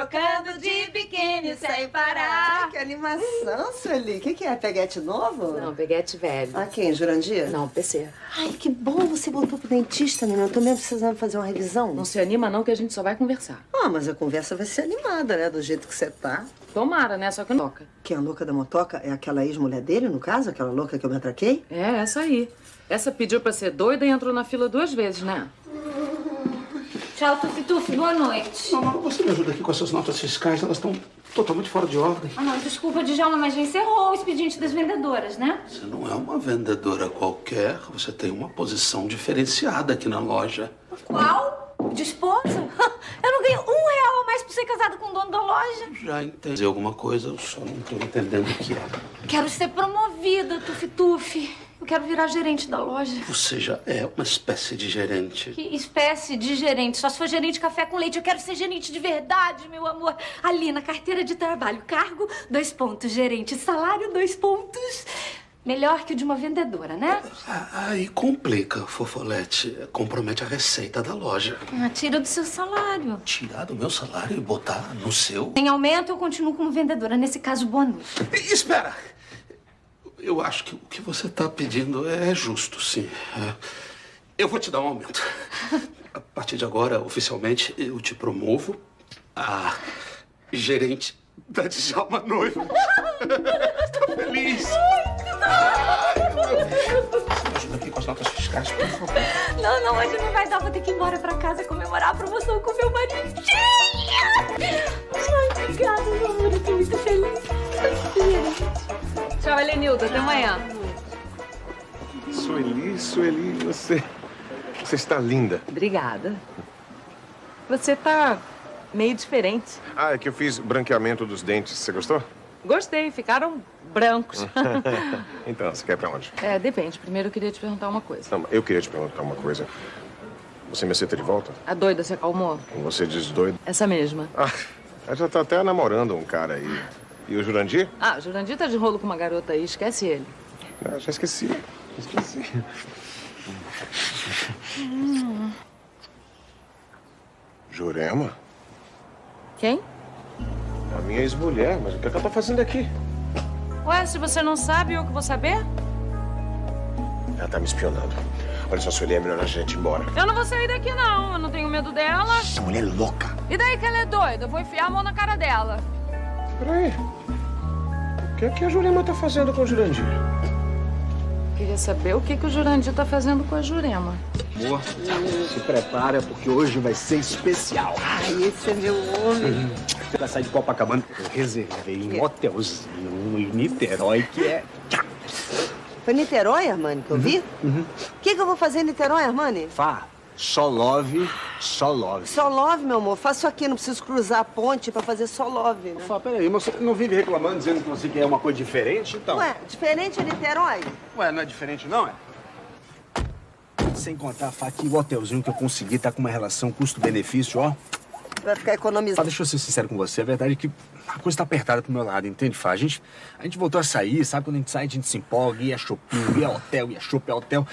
trocando de biquíni sem parar. Que animação, Sueli. O que é? Peguete novo? Não, peguete velho. Ah, quem? Jurandir? Não, PC. Ai, que bom você voltou pro dentista, menina. Eu tô mesmo precisando fazer uma revisão. Não se anima não, que a gente só vai conversar. Ah, mas a conversa vai ser animada, né? Do jeito que você tá. Tomara, né? Só que não toca. Que a louca da motoca é aquela ex-mulher dele, no caso? Aquela louca que eu me atraquei? É, essa aí. Essa pediu pra ser doida e entrou na fila 2 vezes, né? Tchau, Tufi-Tufi. Boa noite. Mamãe, você me ajuda aqui com essas notas fiscais? Elas estão totalmente fora de ordem. Ah, não, desculpa, Djalma, mas já encerrou o expediente das vendedoras, né? Você não é uma vendedora qualquer. Você tem uma posição diferenciada aqui na loja. Qual? De esposa? Eu não ganho R$1 a mais por ser casada com o dono da loja. Já entendi alguma coisa, eu só não tô entendendo o que é. Quero ser promovida, Tufi-Tufi. Eu quero virar gerente da loja. Você já é uma espécie de gerente. Que espécie de gerente? Só se for gerente de café com leite. Eu quero ser gerente de verdade, meu amor. Ali, na carteira de trabalho. Cargo, 2 pontos. Gerente. Salário, 2 pontos. Melhor que o de uma vendedora, né? Aí complica, Fofolete. Compromete a receita da loja. Ah, tira do seu salário. Tirar do meu salário e botar no seu? Em aumento, eu continuo como vendedora. Nesse caso, boa noite. Espera! Eu acho que o que você está pedindo é justo, sim. Eu vou te dar um aumento. A partir de agora, oficialmente, eu te promovo a gerente da Djalma Noiva. Tô feliz. Me ajuda aqui com as notas fiscais, por favor. Não, hoje não vai dar. Vou ter que ir embora pra casa comemorar a promoção com meu maridinho. Ai, obrigada, meu amor. Eu tô muito feliz. Tchau, Helenilda. Até amanhã. Sueli, você está linda. Obrigada. Você tá meio diferente. Ah, é que eu fiz branqueamento dos dentes. Você gostou? Gostei, ficaram brancos. Então, você quer ir pra onde? É, depende. Primeiro eu queria te perguntar uma coisa. Não, eu queria te perguntar uma coisa. Você me aceita de volta? A doida se acalmou? Você diz doido? Essa mesma. Ah, ela já tá até namorando um cara aí. E o Jurandir? Ah, o Jurandir tá de rolo com uma garota aí. Esquece ele. Ah, já esqueci. Jurema? Quem? A minha ex-mulher, mas o que ela tá fazendo aqui? Ué, se você não sabe, eu que vou saber? Ela tá me espionando. Olha só, Sueli, é melhor a gente ir embora. Eu não vou sair daqui, não. Eu não tenho medo dela. Essa mulher é louca. E daí que ela é doida? Eu vou enfiar a mão na cara dela. Peraí. O que é que a Jurema tá fazendo com o Jurandir? Queria saber o que o Jurandir tá fazendo com a Jurema. Amor, se prepara porque hoje vai ser especial. Ai, esse é meu homem. Pra sair de Copacabana, eu reservei um hotelzinho em Niterói que é... Foi Niterói, Armani, que eu vi? O que eu vou fazer em Niterói, Armani? Fá, só love, só love. Só love, meu amor. Faço aqui, não preciso cruzar a ponte pra fazer só love, né? Fá, peraí, mas você não vive reclamando, dizendo que você quer uma coisa diferente, então? Ué, diferente de Niterói? Ué, não é diferente não, é? Sem contar, Fá, que o hotelzinho que eu consegui tá com uma relação custo-benefício, ó. Vai ficar economizando. Deixa eu ser sincero com você, a verdade é que a coisa tá apertada pro meu lado, entende, Fá? A gente voltou a sair, sabe? Quando a gente sai, a gente se empolga, ia shopping, ia hotel, ia shopping, hotel.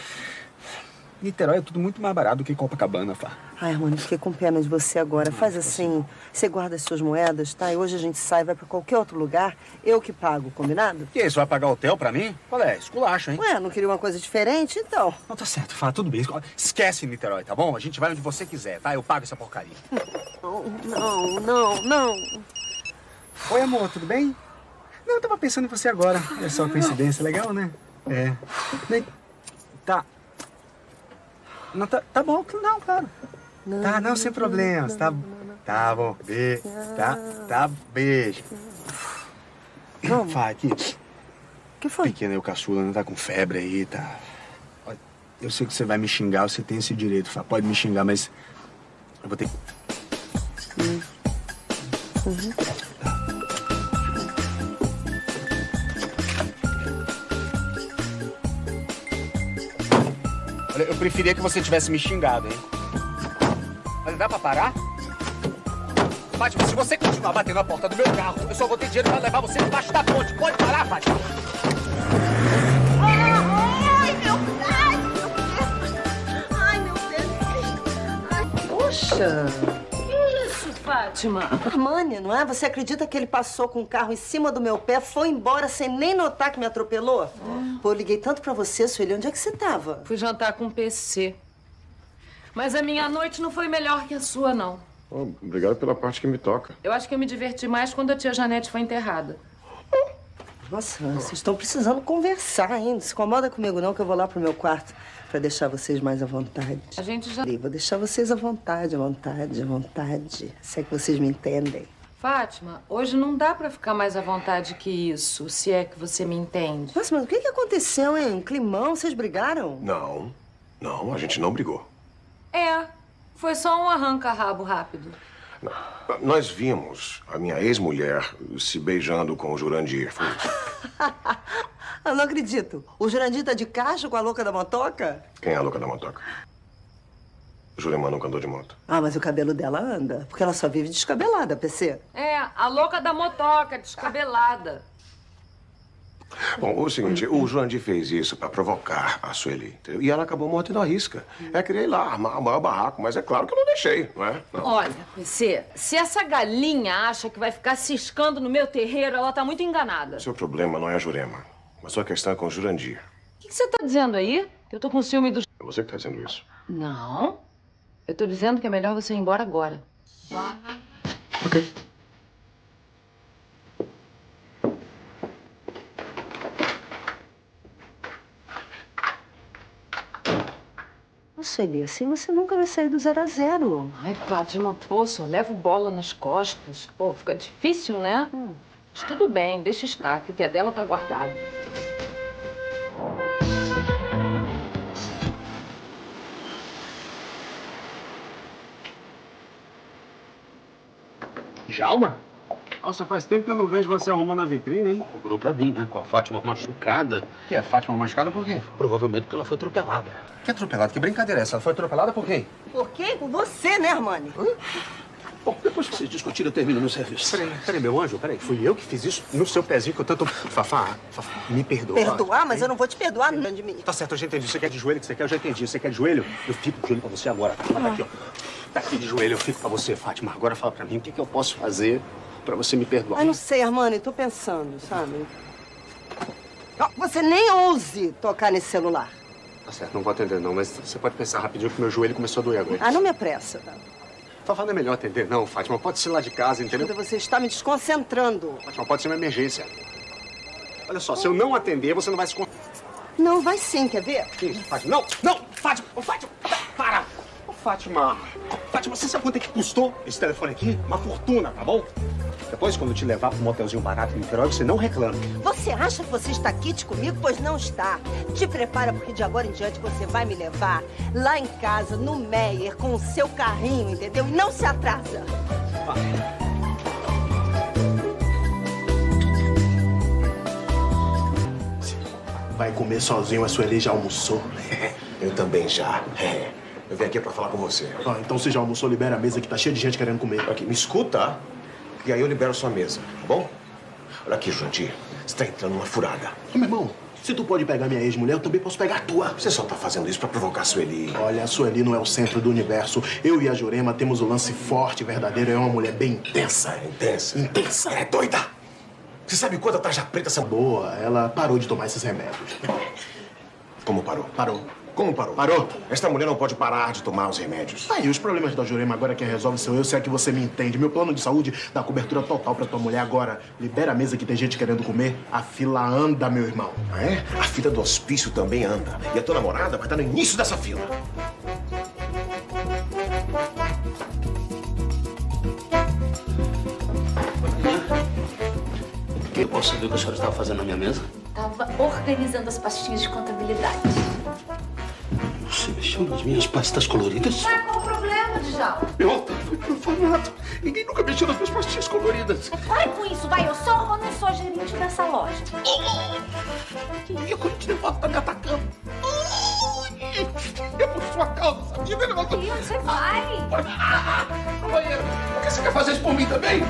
Niterói é tudo muito mais barato do que Copacabana, Fá. Ai, Armani, fiquei com pena de você agora. Faz assim, você guarda as suas moedas, tá? E hoje a gente sai, vai pra qualquer outro lugar, eu que pago, combinado? Que isso, vai pagar hotel pra mim? Qual é? Esculacha, hein? Ué, não queria uma coisa diferente, então? Não, tá certo, Fá, tudo bem. Esquece Niterói, tá bom? A gente vai onde você quiser, tá? Eu pago essa porcaria. Não. Oi, amor, tudo bem? Não, eu tava pensando em você agora. É só coincidência, legal, né? É. Tá. Não, tá bom, não, claro. Tá, não, sem problemas. Tá bom, beijo. Tá, beijo. Vamos. Fá, aqui. O que foi? Pequena, eu caçula, não tá com febre aí, tá? Olha, eu sei que você vai me xingar, você tem esse direito, Fá. Pode me xingar, mas eu vou ter que... Olha, eu preferia que você tivesse me xingado, hein? Olha, dá pra parar? Fátima, se você continuar batendo na porta do meu carro, eu só vou ter dinheiro pra levar você debaixo da ponte. Pode parar, Fátima? Ai, meu Deus! Ai, meu Deus! Poxa! Que isso, Fátima. Armani, não é? Você acredita que ele passou com o carro em cima do meu pé, foi embora sem nem notar que me atropelou? Pô, eu liguei tanto pra você, Sueli. Onde é que você tava? Fui jantar com o PC. Mas a minha noite não foi melhor que a sua, não. Oh, obrigado pela parte que me toca. Eu acho que eu me diverti mais quando a tia Janete foi enterrada. Nossa, vocês estão precisando conversar, hein? Não se incomoda comigo, não, que eu vou lá pro meu quarto pra deixar vocês mais à vontade. A gente já... Vou deixar vocês à vontade, à vontade, à vontade. Se é que vocês me entendem. Fátima, hoje não dá pra ficar mais à vontade que isso, se é que você me entende. Nossa, mas o que aconteceu, hein? Um climão? Vocês brigaram? Não, a gente não brigou. É, foi só um arranca-rabo rápido. Não. Nós vimos a minha ex-mulher se beijando com o Jurandir. Foi isso. Eu não acredito. O Jurandir tá de caixa com a louca da motoca? Quem é a louca da motoca? Jurema nunca andou de moto. Ah, mas o cabelo dela anda. Porque ela só vive descabelada, PC. É, a louca da motoca, descabelada. Bom, o seguinte, o Jurandir fez isso pra provocar a Sueli. Entendeu? E ela acabou mordendo a risca. É, queria ir lá armar o maior barraco, mas é claro que eu não deixei, não é? Não. Olha, PC, se essa galinha acha que vai ficar ciscando no meu terreiro, ela tá muito enganada. O seu problema não é a Jurema. A sua questão é com o Jurandir. O que você tá dizendo aí? Que eu tô com ciúme do... É você que tá dizendo isso. Não. Eu tô dizendo que é melhor você ir embora agora. Ok. Nossa, Eli, assim você nunca vai sair do 0 a 0. Ai, Fátima, pô, só levo bola nas costas. Pô, fica difícil, né? Mas tudo bem, deixa estar, que o que é dela tá guardado. Djalma? Nossa, faz tempo que eu não vejo você arrumando a vitrine, hein? Cobrou pra mim, né? Com a Fátima machucada. Que é Fátima machucada por quê? Provavelmente porque ela foi atropelada. Que atropelada? Que brincadeira é essa? Ela foi atropelada por quem? Por quê? Por você, né, Armani? Bom, depois que vocês discutirem, eu termino meu serviço. Peraí, meu anjo, peraí. Fui eu que fiz isso no seu pezinho que eu tanto... Fafá, me perdoa. Perdoar? Mas eu não vou te perdoar, não de mim. Tá certo, eu já entendi. Você quer de joelho, o que você quer, eu já entendi. Você quer de joelho? Eu fico de joelho pra você agora. Tá aqui, ó. Tá aqui de joelho, eu fico pra você, Fátima. Agora fala pra mim o que eu posso fazer pra você me perdoar. Ah, não sei, Armani, tô pensando, sabe? Ó, você nem ouse tocar nesse celular. Tá certo, não vou atender não, mas você pode pensar rapidinho que meu joelho começou a doer agora. Ah, não me apressa, tá? Fafá, não é melhor atender não, Fátima. Pode ser lá de casa, entendeu? Você está me desconcentrando. Fátima, pode ser uma emergência. Olha só, se eu não atender, você não vai se... Não, vai sim, quer ver? Que isso, Fátima? Não, não! Fátima! Ô, Fátima! Para! Ô, Fátima! Fátima, você sabe quanto é que custou esse telefone aqui? Uma fortuna, tá bom? Depois, quando eu te levar para um motelzinho barato em Niterói, você não reclama. Você acha que você está aqui comigo? Pois não está. Te prepara, porque de agora em diante você vai me levar lá em casa, no Meyer, com o seu carrinho, entendeu? E não se atrasa. Vai comer sozinho, a Sueli já almoçou. Eu também já. Eu vim aqui pra falar com você. Ah, então você já almoçou, libera a mesa que tá cheia de gente querendo comer. Aqui, me escuta, e aí eu libero sua mesa, tá bom? Olha aqui, Jurandir, você tá entrando numa furada. Meu irmão, se tu pode pegar minha ex-mulher, eu também posso pegar a tua. Você só tá fazendo isso pra provocar a Sueli. Olha, a Sueli não é o centro do universo. Eu e a Jurema temos o lance forte, verdadeiro. É uma mulher bem intensa. Intensa? Intensa. Ela é doida. Você sabe quanta tarja preta essa... Boa, ela parou de tomar esses remédios. Como parou? Parou. Como parou? Parou. Esta mulher não pode parar de tomar os remédios. Aí, os problemas da Jurema agora quem resolve sou eu, se é que você me entende. Meu plano de saúde dá cobertura total pra tua mulher agora. Libera a mesa que tem gente querendo comer. A fila anda, meu irmão. Ah, é? A fila do hospício também anda. E a tua namorada vai estar no início dessa fila. Eu posso saber o que a senhora estava fazendo na minha mesa? Tava organizando as pastinhas de contabilidade. Você mexeu nas minhas pastas coloridas? Ué, qual o problema, Djalma? Meu altar foi profanado. Ninguém nunca mexeu nas minhas pastinhas coloridas. Para com isso, vai. Eu sou ou não sou gerente dessa loja? E quando te levar, tá me atacando. É por sua causa, sabia? E onde você vai? No banheiro. Por que você quer fazer isso por mim também?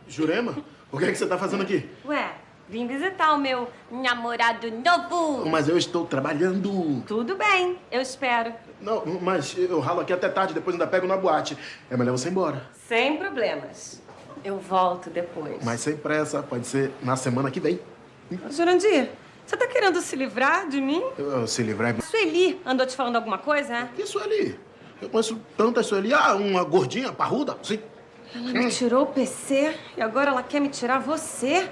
Jurema, o que é que você tá fazendo aqui? Ué, Vim visitar o meu namorado novo. Mas eu estou trabalhando. Tudo bem, eu espero. Não, mas eu ralo aqui até tarde, depois ainda pego na boate. É melhor você ir embora. Sem problemas. Eu volto depois. Mas sem pressa, pode ser na semana que vem. Jurandir, você tá querendo se livrar de mim? Se livrar... Sueli andou te falando alguma coisa, é? Que Sueli? Eu conheço tanta Sueli. Ah, uma gordinha, parruda, sim. Ela me tirou o PC e agora ela quer me tirar você?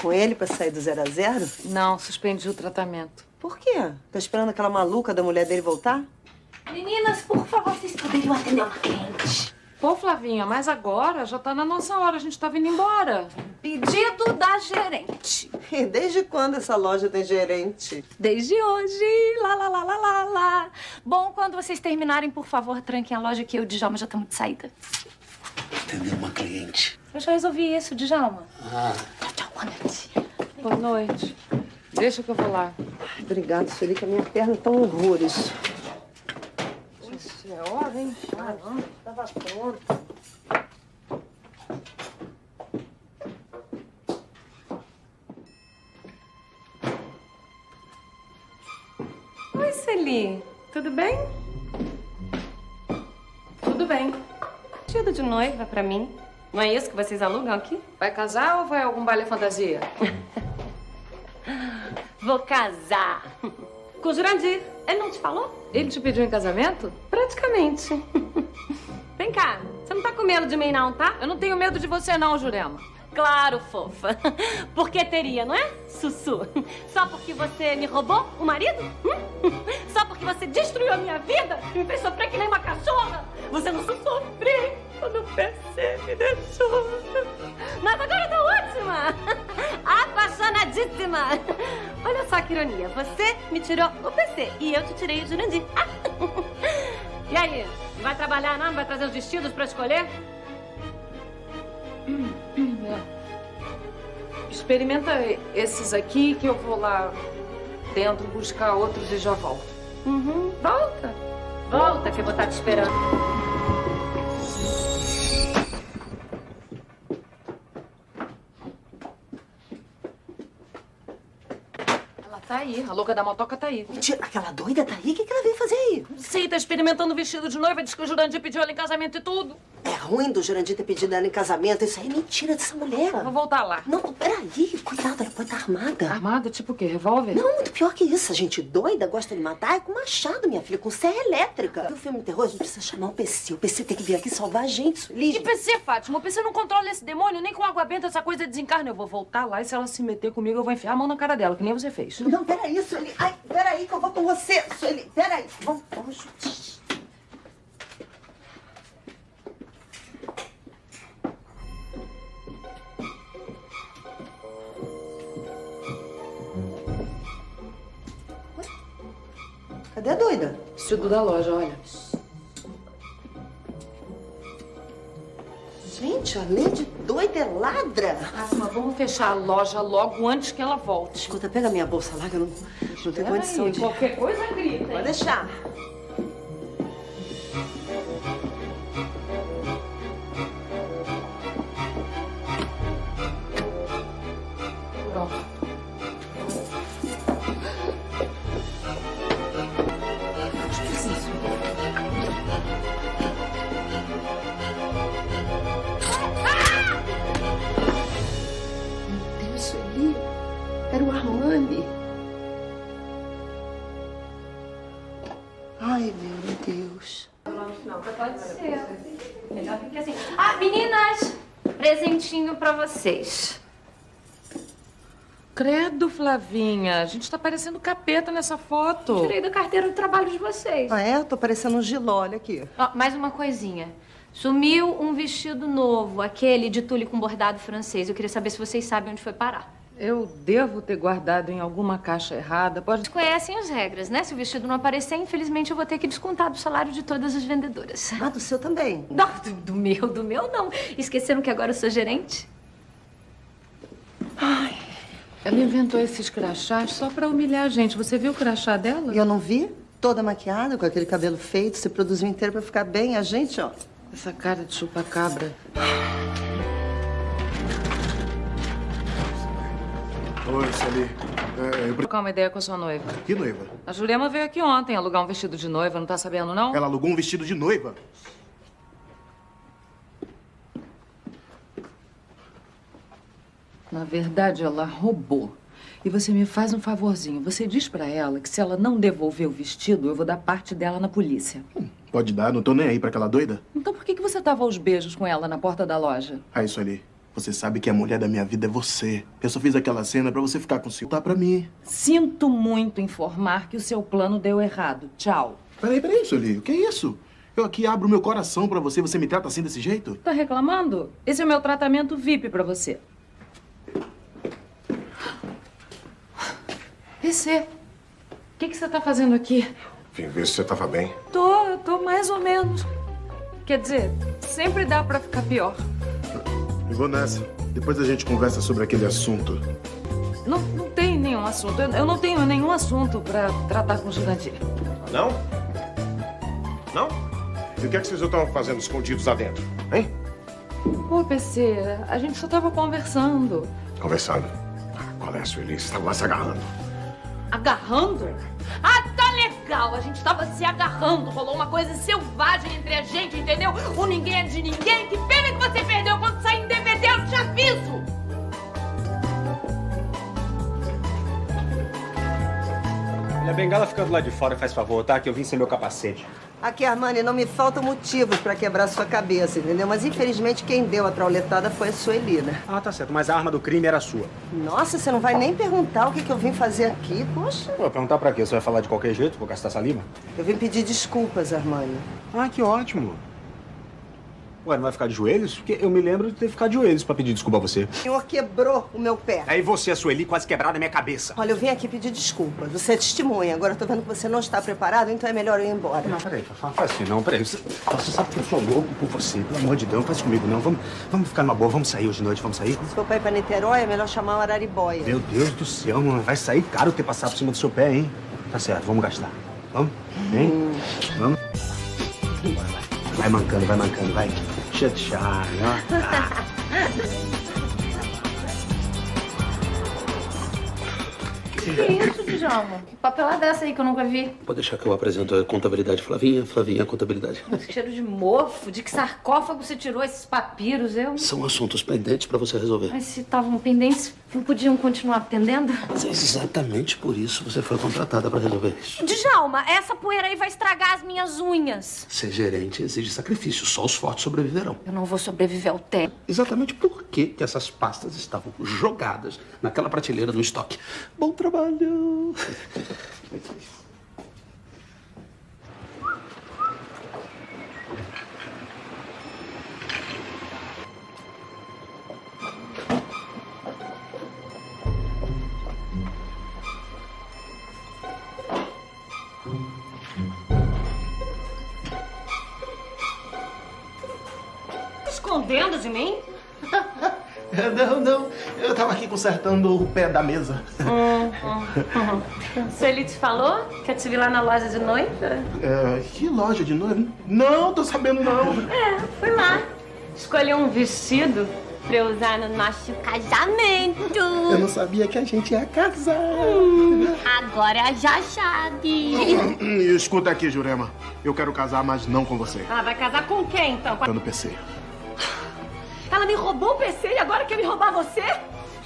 Com ele pra sair do 0 a 0? Não, suspendi o tratamento. Por quê? Tá esperando aquela maluca da mulher dele voltar? Meninas, por favor, vocês poderiam atender uma cliente. Pô, Flavinha, mas agora já tá na nossa hora, a gente tá vindo embora. Pedido da gerente. E desde quando essa loja tem gerente? Desde hoje. Lá, lá, lá, lá, lá, lá. Bom, quando vocês terminarem, por favor, tranquem a loja que eu e o Djalma já estamos de saída. Atender uma cliente. Eu já resolvi isso, Djalma. Ah. Tchau, boa noite. Boa noite. Deixa que eu vou lá. Obrigada, Sueli, que a minha perna tá um horrores. Isso é hora, hein? Caramba, tava pronta. Oi, Sueli. Tudo bem? Tudo bem. Vestido de noiva pra mim. Não é isso que vocês alugam aqui? Vai casar ou vai a algum baile fantasia? Vou casar. Com o Jurandir. Ele não te falou? Ele te pediu em casamento? Praticamente. Vem cá, você não tá com medo de mim não, tá? Eu não tenho medo de você não, Jurema. Claro, fofa. Por que teria, não é, Sussu? Só porque você me roubou o marido? Só porque você destruiu a minha vida? Me fez sofrer que nem uma cachorra? Você não sofre quando o PC me deixou. Mas agora eu tô ótima! Apaixonadíssima! Olha só que ironia. Você me tirou o PC e eu te tirei o Jurandir. E aí? Não vai trabalhar não? Não vai trazer os vestidos pra escolher? Experimenta esses aqui que eu vou lá dentro buscar outros e já volto. Volta. Volta que eu vou estar te esperando. Ela tá aí, a louca da motoca tá aí. Mentira, aquela doida tá aí? O que ela veio fazer aí? Não sei, tá experimentando o vestido de noiva, diz que o Jurandir pediu ela em casamento e tudo. É ruim do Jurandir ter pedido ela em casamento. Isso aí é mentira dessa mulher. Vou voltar lá. Não, peraí. Cuidado, ela pode estar armada. Armada? Tipo o quê? Revólver? Não, muito pior que isso. A gente doida gosta de matar é com machado, minha filha, com serra elétrica. E o filme de terror, a gente precisa chamar o PC. O PC tem que vir aqui salvar a gente, Sueli. Que PC, Fátima? O PC não controla esse demônio, nem com água benta essa coisa desencarna. Eu vou voltar lá e se ela se meter comigo, eu vou enfiar a mão na cara dela, que nem você fez. Não, peraí, Sueli. Ai, peraí que eu vou com você, Sueli. Peraí. Vamos. Cadê a doida? Vestido da loja, olha. Gente, além de doida, é ladra. Fátima, vamos fechar a loja logo antes que ela volte. Escuta, pega minha bolsa lá que eu não tenho condição Aí, de... qualquer coisa grita. Pode deixar. Pronto. Meu Deus, Sueli. Era o Armani. Ai, meu Deus. Não, pode ser. Melhor que assim. Ah, meninas! Presentinho pra vocês. Credo, Flavinha. A gente tá parecendo capeta nessa foto. Tirei da carteira do trabalho de vocês. Ah, é? Eu tô parecendo um giló, olha aqui. Ó, mais uma coisinha. Sumiu um vestido novo, aquele de tule com bordado francês. Eu queria saber se vocês sabem onde foi parar. Eu devo ter guardado em alguma caixa errada. Pode... Vocês conhecem as regras, né? Se o vestido não aparecer, infelizmente eu vou ter que descontar do salário de todas as vendedoras. Ah, do seu também. Não, do meu não. Esqueceram que agora eu sou gerente? Ela inventou esses crachás só pra humilhar a gente. Você viu o crachá dela? E eu não vi? Toda maquiada, com aquele cabelo feito, se produziu inteiro pra ficar bem. A gente, ó. Essa cara de chupa-cabra. Oi, Sueli. Trocar uma ideia com a sua noiva. Que noiva? A Jurema veio aqui ontem alugar um vestido de noiva, não tá sabendo, não? Ela alugou um vestido de noiva? Na verdade, ela roubou. E você me faz um favorzinho. Você diz pra ela que se ela não devolver o vestido, eu vou dar parte dela na polícia. Pode dar, não tô nem aí pra aquela doida. Então por que você tava aos beijos com ela na porta da loja? Aí, Sueli, você sabe que a mulher da minha vida é você. Eu só fiz aquela cena pra você ficar com ciúme. Tá pra mim. Sinto muito informar que o seu plano deu errado. Tchau. Peraí, Sueli. O que é isso? Eu aqui abro meu coração pra você. Você me trata assim desse jeito? Tá reclamando? Esse é o meu tratamento VIP pra você. PC, o que você tá fazendo aqui? Vim ver se você tava bem. Eu tô mais ou menos. Quer dizer, sempre dá pra ficar pior. Eu vou nessa. Depois a gente conversa sobre aquele assunto. Não tem nenhum assunto. Eu não tenho nenhum assunto pra tratar com o Jurandir. Não? Não? E o que é que vocês estão fazendo escondidos lá dentro, hein? Pô, PC, a gente só tava conversando. Conversando. Qual é, Sueli? Você estava se agarrando. Agarrando? Ah, tá legal! A gente tava se agarrando. Rolou uma coisa selvagem entre a gente, entendeu? O ninguém é de ninguém. Que pena que você perdeu quando sair em DVD, eu te aviso! Olha, a bengala fica do lado de fora, faz favor, tá? Que eu vim sem meu capacete. Aqui, Armani, não me faltam motivos pra quebrar sua cabeça, entendeu? Mas, infelizmente, quem deu a trauletada foi a Sueli, né? Ah, tá certo, mas a arma do crime era sua. Nossa, você não vai nem perguntar o que eu vim fazer aqui, poxa. Pô, perguntar pra quê? Você vai falar de qualquer jeito? Vou gastar saliva? Eu vim pedir desculpas, Armani. Ah, que ótimo. Ué, não vai ficar de joelhos? Porque eu me lembro de ter ficado de joelhos pra pedir desculpa a você. O senhor quebrou o meu pé. Aí você, a Sueli, quase quebrada a minha cabeça. Olha, eu vim aqui pedir desculpas. Você é testemunha. Agora eu tô vendo que você não está preparado, então é melhor eu ir embora. Não, peraí, não faz assim, não, peraí. Você sabe que eu sou louco por você. Pelo amor de Deus, não faz comigo, não. Vamos ficar numa boa, vamos sair hoje de noite, vamos sair? Se for pra ir pra Niterói, é melhor chamar o Araribóia. Meu Deus do céu, mano. Vai sair caro ter passado por cima do seu pé, hein? Tá certo, vamos gastar. Vamos? Hein? Vamos? Vai mancando, vai. Cheio de charme, ó. Que isso, Djalma? Que papelada é essa aí que eu nunca vi? Pode deixar que eu apresento a contabilidade. Flavinha, a contabilidade. Que cheiro de mofo. De que sarcófago você tirou esses papiros, São assuntos pendentes pra você resolver. Mas se estavam pendentes, não podiam continuar atendendo? Mas é exatamente por isso você foi contratada pra resolver isso. Djalma, essa poeira aí vai estragar as minhas unhas. Ser gerente exige sacrifício. Só os fortes sobreviverão. Eu não vou sobreviver ao tempo. Exatamente por que essas pastas estavam jogadas naquela prateleira do estoque. Bom trabalho! Escondendo de mim? Não. Eu tava aqui consertando o pé da mesa. Sueli te falou que eu te vi lá na loja de noiva? Que loja de noiva? Não, tô sabendo não. Fui lá. Escolhi um vestido pra eu usar no nosso casamento. Eu não sabia que a gente ia casar. Agora já sabe. Escuta aqui, Jurema. Eu quero casar, mas não com você. Ela vai casar com quem, então? Eu no PC. Ela me roubou o PC e agora quer me roubar você?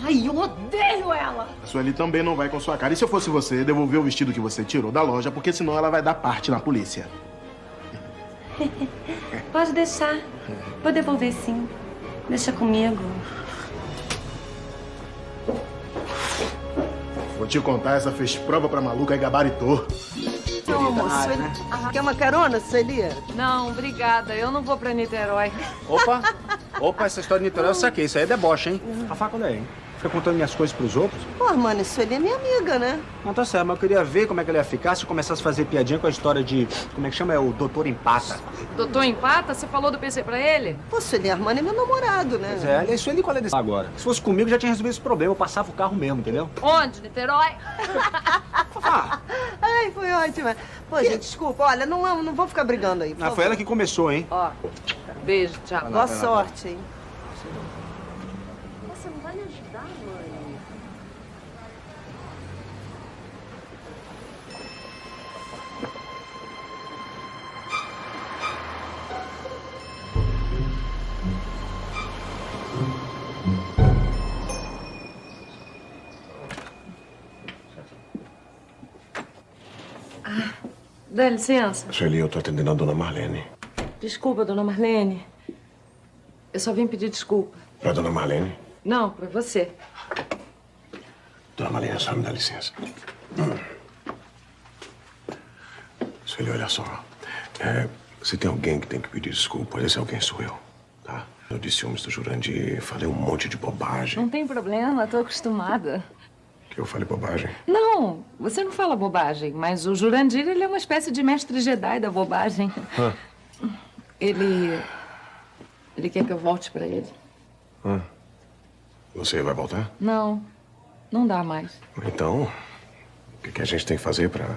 Ai, eu odeio ela. A Sueli também não vai com sua cara. E se eu fosse você, devolver o vestido que você tirou da loja, porque senão ela vai dar parte na polícia. Pode deixar. Vou devolver sim. Deixa comigo. Vou te contar, essa fez prova pra maluca e gabaritou. Não, amor, Sueli. Quer uma carona, Sueli? Não, obrigada. Eu não vou pra Niterói. Opa, essa história de Niterói eu saquei. Isso aí é deboche, hein? A faca onde é, hein? Fica contando minhas coisas pros outros. Pô, Armani, Sueli é minha amiga, né? Não, tá certo, mas eu queria ver como é que ela ia ficar se eu começasse a fazer piadinha com a história de... Como é que chama? É o Doutor Empata. Doutor Empata, você falou do PC pra ele? Pô, Sueli, Armani é meu namorado, né? Pois é, aliás, isso ele qual é desse agora. Se fosse comigo, já tinha resolvido esse problema. Eu passava o carro mesmo, entendeu? Onde? Niterói? Ai, foi ótimo. Pô, gente, desculpa. Olha, não vou ficar brigando aí. Foi ela que começou, hein? Ó, beijo, tchau. Boa sorte, hein? Você não vai me ajudar, mãe? Dá licença. Sueli, eu tô atendendo a dona Marlene. Desculpa, dona Marlene. Eu só vim pedir desculpa. Pra dona Marlene? Não, pra você. Dona Marlene, a senhora me dá licença. Sueli, olha só. Se tem alguém que tem que pedir desculpa, esse alguém sou eu, tá? Eu disse ciúmes do Jurandir, falei um monte de bobagem. Não tem problema, tô acostumada. Que eu falei bobagem? Não, você não fala bobagem, mas o Jurandir, ele é uma espécie de mestre Jedi da bobagem. Ele quer que eu volte pra ele. Você vai voltar? Não, não dá mais. Então, o que a gente tem que fazer pra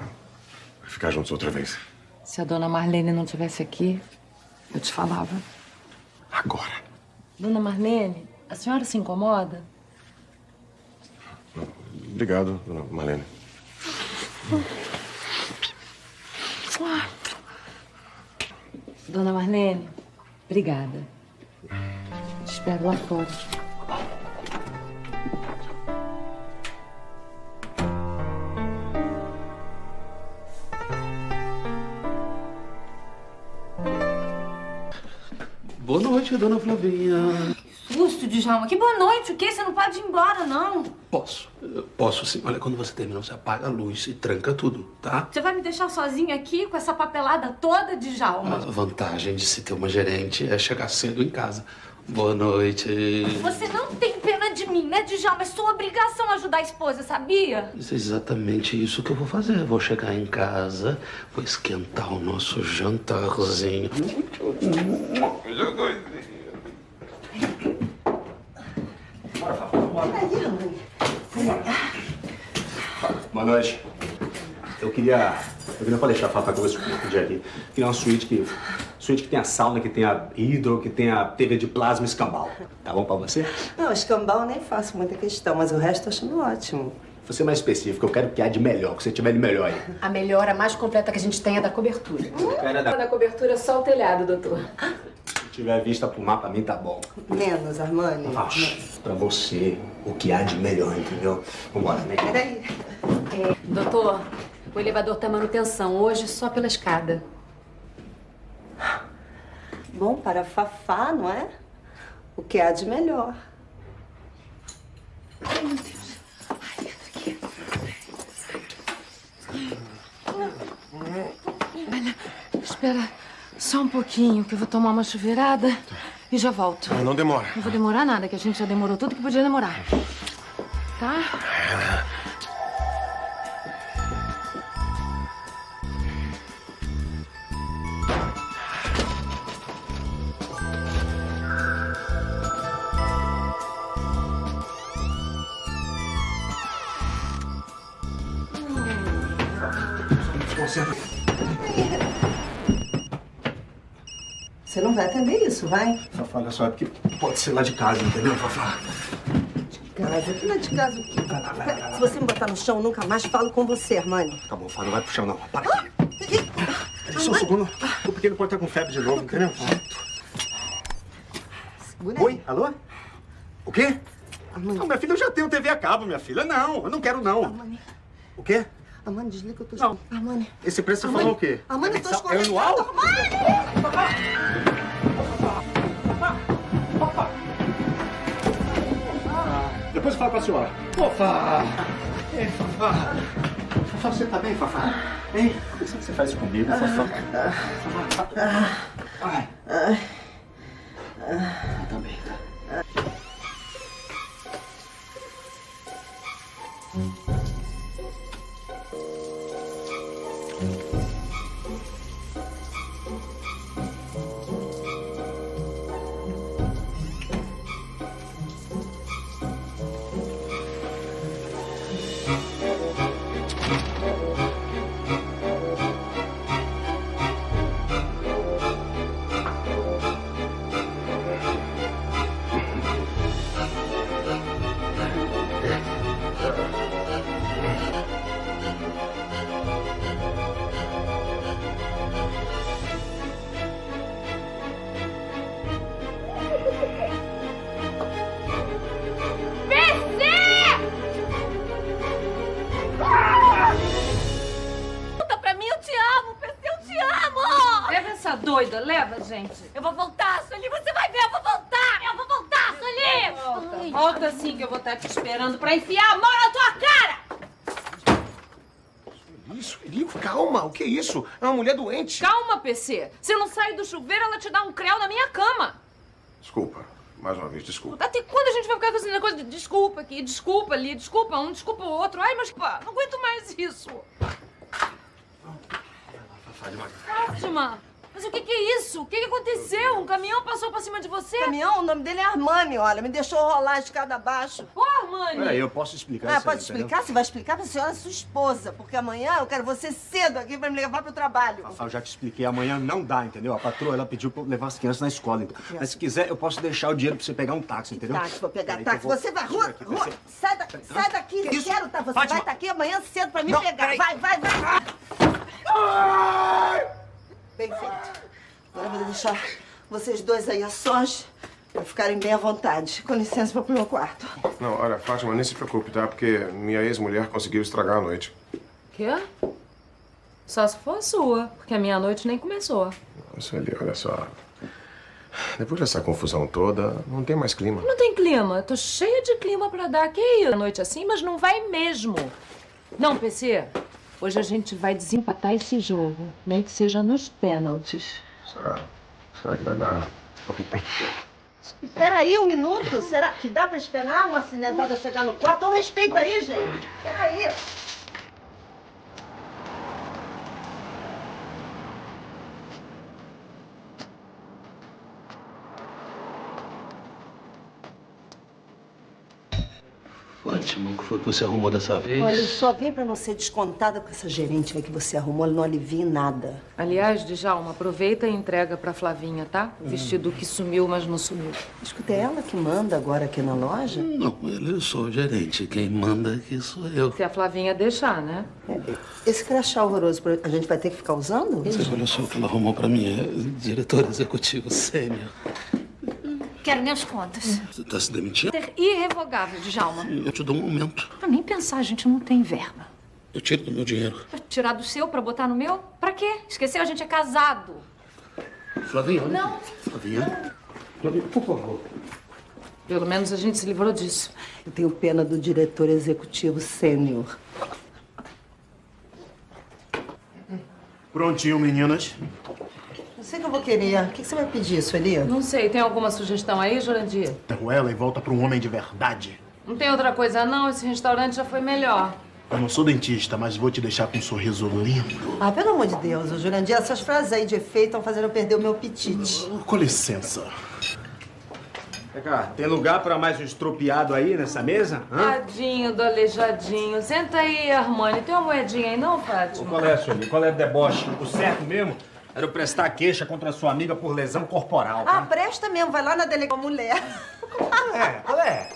ficar juntos outra vez? Se a dona Marlene não estivesse aqui, eu te falava. Agora. Dona Marlene, a senhora se incomoda? Obrigado, dona Marlene. Dona Marlene, obrigada. Te espero lá fora. Boa noite, dona Flavinha. Susto, Djalma. Que boa noite. O quê? Você não pode ir embora, não. Posso. Posso sim. Olha, quando você terminar, você apaga a luz e tranca tudo, tá? Você vai me deixar sozinha aqui com essa papelada toda, Djalma? A vantagem de se ter uma gerente é chegar cedo em casa. Boa noite. Você não tem pena de mim, né, Djalma? É sua obrigação ajudar a esposa, sabia? Isso é exatamente isso que eu vou fazer. Vou chegar em casa, vou esquentar o nosso jantarzinho. Boa noite. Eu queria pra deixar a Fafá com você um dia aqui. Queria uma suíte que tenha sauna, que tenha hidro, que tenha TV de plasma e escambau. Tá bom pra você? Não, escambau eu nem faço muita questão, mas o resto eu achando ótimo. Vou ser mais específico, eu quero o que há de melhor, o que você tiver de melhor aí. A melhor, a mais completa que a gente tem é da cobertura. Da cobertura é só o telhado, doutor. Se tiver vista pro mar, pra mim tá bom. Menos, Armani. Pra você, o que há de melhor, entendeu? Vambora, né? Peraí. Doutor, o elevador tá manutenção, hoje só pela escada. Bom para Fafá, não é? O que há de melhor. Ai, meu Deus. Ai, aqui. Olha, espera só um pouquinho, que eu vou tomar uma chuveirada e já volto. Não demora. Não vou demorar nada, que a gente já demorou tudo que podia demorar. Tá? Você não vai atender isso, vai? Fafá, olha só, é porque pode ser lá de casa, entendeu, Fafá? Casa, aqui não é de casa o quê? Se você me botar no chão, eu nunca mais falo com você, Armani. Tá bom, Fafá, não vai pro chão, não. Para aqui. Só um segundo. O pequeno pode estar com febre de novo, entendeu? Oi, alô? O quê? Armani. Não, minha filha, eu já tenho TV a cabo, minha filha. Não, eu não quero, não. Armani. O quê? Armani, desliga, eu tô... Não. Armani. Esse preço você Armani. falou o quê? Armani, eu tô escorrendo. É anual? Depois eu falo pra senhora. Fafá! Ei, Fafá! Fafá, você tá bem, Fafá? Hein? Por que você faz isso comigo, Fafá? Fafá! Ai! Tá bem, tá? ajuda. Leva, gente. Eu vou voltar, Sueli, você vai ver, eu vou voltar! Eu vou voltar, Sueli! Volta sim que eu vou estar te esperando pra enfiar a mão na tua cara! Isso, Eli, calma, o que é isso? É uma mulher doente. Calma, PC. Se eu não sair do chuveiro, ela te dá um creu na minha cama. Desculpa, mais uma vez, desculpa. Até quando a gente vai ficar com esse negócio de desculpa aqui, desculpa ali, desculpa um, desculpa o outro? Ai, mas pá, não aguento mais isso. Fátima, mas o que é isso? O que aconteceu? Um caminhão passou por cima de você? Caminhão, o nome dele é Armani, olha. Me deixou rolar a escada abaixo. Ô, Armani! Peraí, eu posso explicar Ah, isso pode aí, explicar? entendeu? Você vai explicar pra senhora, sua esposa. Porque amanhã eu quero você cedo aqui pra me levar pro trabalho. Fafá, eu já te expliquei, amanhã não dá, entendeu? A patroa, ela pediu pra eu levar as crianças na escola, então. Mas se quiser, eu posso deixar o dinheiro pra você pegar um táxi, entendeu? Táxi, vou pegar Peraí, táxi. que eu vou- Você vai, rua, Aqui, rua. você- Sai daqui, eu isso? quero, tá? Você Fátima. vai estar aqui amanhã cedo pra me Não, pegar. peraí. Vai. Bem feito. Agora eu vou deixar vocês dois aí a sós pra ficarem bem à vontade. Com licença, vou pro meu quarto. Não, olha, Fátima, nem se preocupe, tá? Porque minha ex-mulher conseguiu estragar a noite. Quê? Só se for a sua, porque a minha noite nem começou. Nossa, Eli, olha só. Depois dessa confusão toda, não tem mais clima. Não tem clima. Tô cheia de clima pra dar. Que isso? A noite assim, mas não vai mesmo. Não, PC. Hoje a gente vai desempatar esse jogo. Nem que seja nos pênaltis. Será que vai dar? Espera aí um minuto. Será que dá pra esperar uma acidentada chegar no quarto? Respeita aí, gente. Espera aí. Fátima, o que foi que você arrumou dessa vez? Olha, eu só vim pra não ser descontada com essa gerente aí que você arrumou. Ela não alivia em nada. Aliás, Djalma, aproveita e entrega pra Flavinha, tá? O vestido que sumiu, mas não sumiu. Escuta, é ela que manda agora aqui na loja? Não, eu sou o gerente. Quem manda aqui sou eu. Se a Flavinha deixar, né? Esse crachá horroroso, a gente vai ter que ficar usando? Você olha só o que ela arrumou pra mim. É diretor executivo sênior. Quero minhas contas. Você tá se demitindo? Irrevogável, Djalma. Eu te dou um aumento. Pra nem pensar, a gente não tem verba. Eu tiro do meu dinheiro. Tirar do seu pra botar no meu? Pra quê? Esqueceu? A gente é casado. Flavinha, olha Não. aqui. Flavinha, por favor. Pelo menos a gente se livrou disso. Eu tenho pena do diretor executivo sênior. Prontinho, meninas. Não sei o que eu vou querer. O que você vai pedir, Sueli? Não sei, tem alguma sugestão aí, Jurandir? Pego ela e volta pra um homem de verdade. Não tem outra coisa, não? Esse restaurante já foi melhor. Eu não sou dentista, mas vou te deixar com um sorriso lindo. Ah, pelo amor de Deus, ô Jurandir, essas frases aí de efeito estão fazendo eu perder o meu apetite. Com licença. Vem cá, tem lugar pra mais um estropiado aí nessa mesa? Tadinho do aleijadinho. Senta aí, Armani. Tem uma moedinha aí, não, Fátima? Qual é, Sueli? Qual é o deboche? O certo mesmo era eu prestar queixa contra a sua amiga por lesão corporal. Ah, Tá? presta mesmo, vai lá na delegacia mulher. Qual é?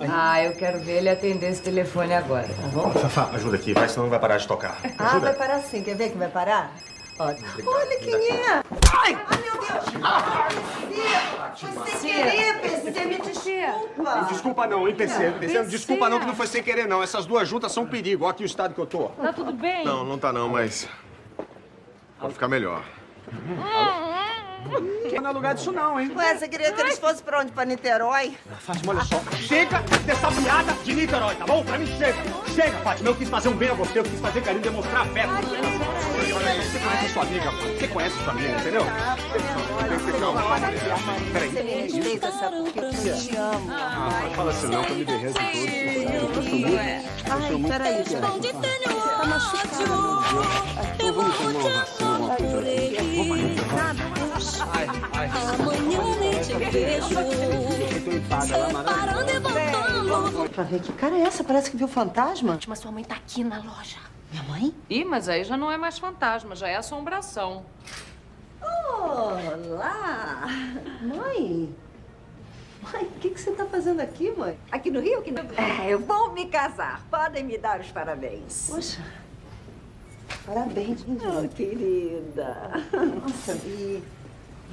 Ah, eu quero ver ele atender esse telefone agora. Tá bom? Fafá, ajuda aqui, vai, senão não vai parar de tocar. Ah, Ajuda. vai parar sim. Quer ver que vai parar? Olha quem é. Ai, meu Deus. Foi sem querer, PC, me desculpa. Desculpa não, hein, PC? PC, desculpa não, que não foi sem querer, não. Essas duas juntas são um perigo. Olha aqui o estado que eu tô. Tá tudo bem? Não, não tá não, mas... pode ficar melhor. Não é lugar disso não, hein? Ué, você queria que eles fossem pra onde? Pra Niterói? Fátima, olha só. Chega dessa piada de Niterói, tá bom? Pra mim, chega. Chega, Fátima. Eu quis fazer um bem a você, eu quis fazer carinho, demonstrar afeto. Você conhece sua amiga, você conhece sua amiga, entendeu? Você me respeita, sabe? Porque eu te amo. Não fala assim não, que eu me derreto todo. Ai, peraí, gente. Você tá machucado. Eu vou me tomar uma vacina, alguma coisa assim. Amanhã nem te vejo. Separando e voltando. Pra ver que cara é essa? Parece que viu fantasma. Mas sua mãe tá aqui na loja. Minha mãe? Ih, mas aí já não é mais fantasma, já é assombração. Olá! Mãe? Mãe, o que você tá fazendo aqui, mãe? Aqui no Rio? Eu vou me casar. Podem me dar os parabéns. Poxa, parabéns, gente. Oh, querida. Nossa, e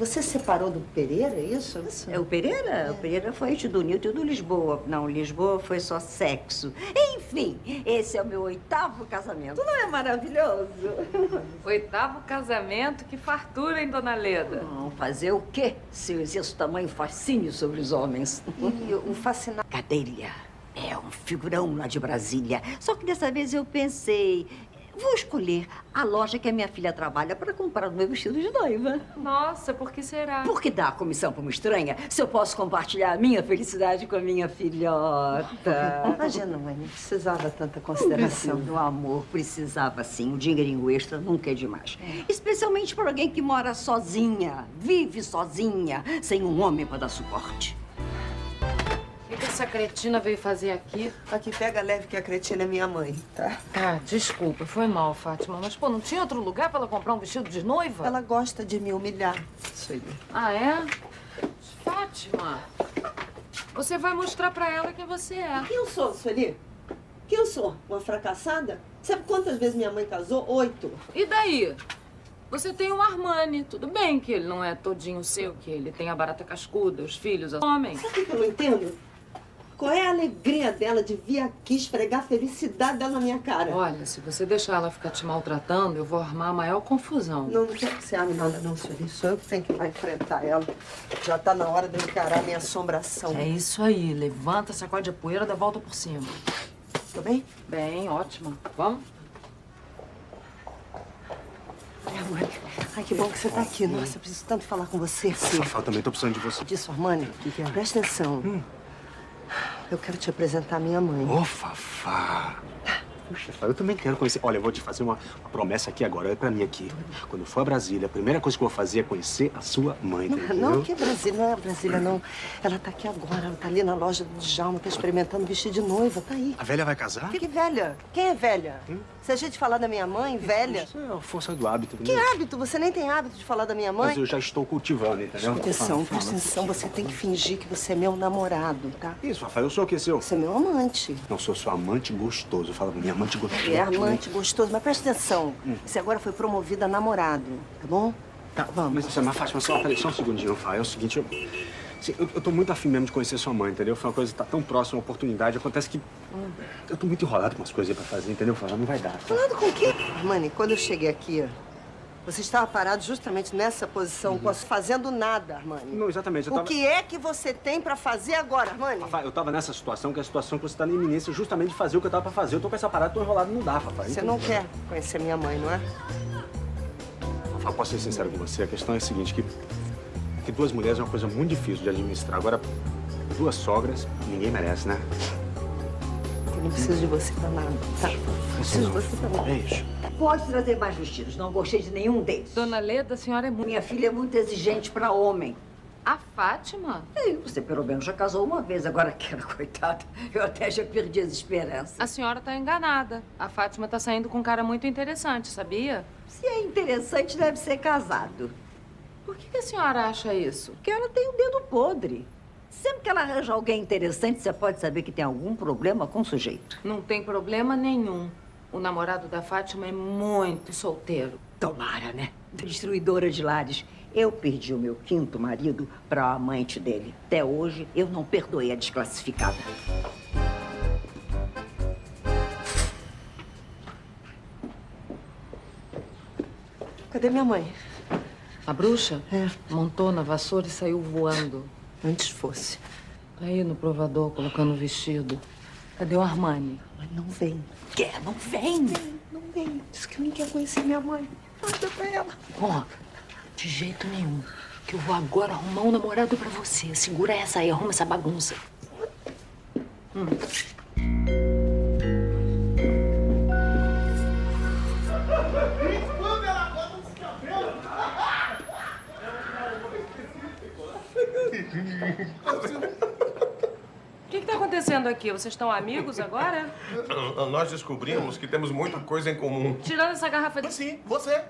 Você separou do Pereira, é isso? É o Pereira? O Pereira foi ex do Nilton e do Lisboa. Não, Lisboa foi só sexo. Enfim, esse é o meu 8º casamento. Não é maravilhoso? 8º casamento? Que fartura, hein, dona Leda? Não, fazer o quê se eu exerço tamanho fascínio sobre os homens? E o fascinante... Cadeira é um figurão lá de Brasília. Só que dessa vez eu pensei... Vou escolher a loja que a minha filha trabalha para comprar o meu vestido de noiva. Nossa, por que será? Por que dar a comissão para uma estranha se eu posso compartilhar a minha felicidade com a minha filhota? Imagina, mãe, não precisava tanta consideração. Meu amor, precisava sim. O dinheirinho extra nunca é demais. Especialmente para alguém que mora sozinha, vive sozinha, sem um homem para dar suporte. O que essa cretina veio fazer aqui? Aqui, pega leve que a cretina é minha mãe, tá? Ah, desculpa, foi mal, Fátima. Mas, pô, não tinha outro lugar pra ela comprar um vestido de noiva? Ela gosta de me humilhar, Sueli. Ah, é? Fátima, você vai mostrar pra ela quem você é. Quem eu sou, Sueli? Quem eu sou? Uma fracassada? Sabe quantas vezes minha mãe casou? 8. E daí? Você tem um Armani. Tudo bem que ele não é todinho seu, que ele tem a barata cascuda, os filhos, os homens. Sabe o que eu não entendo? Qual é a alegria dela de vir aqui esfregar a felicidade dela na minha cara? Olha, se você deixar ela ficar te maltratando, eu vou armar a maior confusão. Não quero que você arme nada não, Sueli. Sou eu que tenho que ir lá enfrentar ela. Já tá na hora de eu encarar a minha assombração. É isso aí. Levanta, sacode a poeira, dá a volta por cima. Tô bem? Bem, ótimo. Vamos? Ai, que bom que você tá aqui. Nossa, eu preciso tanto falar com você. Fafá, eu também tô precisando de você. Disso, Armani? O que é? Presta atenção. Eu quero te apresentar a minha mãe. Ô, Fafá. Puxa, eu também quero conhecer. Olha, eu vou te fazer uma promessa aqui agora. Olha pra mim aqui. Quando eu for a Brasília, a primeira coisa que eu vou fazer é conhecer a sua mãe, entendeu? Não, que Brasília, não é Brasília, não. Ela tá aqui agora, ela tá ali na loja do Djalma, tá experimentando vestido de noiva, tá aí. A velha vai casar? Que velha? Quem é velha? Se a gente falar da minha mãe, velha... Isso é a força do hábito, Que entendeu? hábito? Você nem tem hábito de falar da minha mãe? Mas eu já estou cultivando, entendeu? Presta atenção, você tem que fingir que você é meu namorado, tá? Isso, Rafael, eu sou o que, seu? Você é meu amante. Não, sou seu amante gostoso. Eu falo minha amante gostoso. É amante gostoso, mas presta atenção. Você agora foi promovida a namorado, tá bom? Tá, vamos. Mas Fátima, peraí, só um segundinho, Rafael. É o seguinte, eu tô muito afim mesmo de conhecer sua mãe, entendeu? Foi uma coisa que tá tão próxima, uma oportunidade. Acontece que eu tô muito enrolado com umas coisas aí pra fazer, entendeu? Não vai dar. Tá? Enrolado com o quê? Armani, quando eu cheguei aqui, você estava parado justamente nessa posição, fazendo nada, Armani. Não, exatamente. O que é que você tem pra fazer agora, Armani? Rafael, eu tava nessa situação, que é a situação que você tá na iminência justamente de fazer o que eu tava pra fazer. Eu tô com essa parada, tô enrolado, não dá, Rafael. Você não quer conhecer minha mãe, não é? Rafael, posso ser sincero com você? A questão é a seguinte, que duas mulheres é uma coisa muito difícil de administrar. Agora, duas sogras, ninguém merece, né? Eu não preciso de você pra nada, tá? Não preciso de você pra nada. Beijo. Pode trazer mais vestidos, não gostei de nenhum deles. Dona Leda, a senhora é muito... Minha filha é muito exigente pra homem. A Fátima? E você pelo menos já casou uma vez, agora aquela, coitada, eu até já perdi as esperanças. A senhora tá enganada. A Fátima tá saindo com um cara muito interessante, sabia? Se é interessante, deve ser casado. Por que a senhora acha isso? Porque ela tem o dedo podre. Sempre que ela arranja alguém interessante, você pode saber que tem algum problema com o sujeito. Não tem problema nenhum. O namorado da Fátima é muito solteiro. Tomara, né? Destruidora de lares. Eu perdi o meu 5º marido para a amante dele. Até hoje, eu não perdoei a desclassificada. Cadê minha mãe? A bruxa? Montou na vassoura e saiu voando. Antes fosse. Tá aí no provador, colocando o vestido. Cadê o Armani? Mãe, não vem. Quer? Não vem. Não vem. Diz que não quer conhecer minha mãe. Manda pra ela. Ó, de jeito nenhum. Que eu vou agora arrumar um namorado pra você. Segura essa aí, arruma essa bagunça. O que tá acontecendo aqui? Vocês estão amigos agora? Nós descobrimos que temos muita coisa em comum. Tirando essa garrafa de... Sim, você. É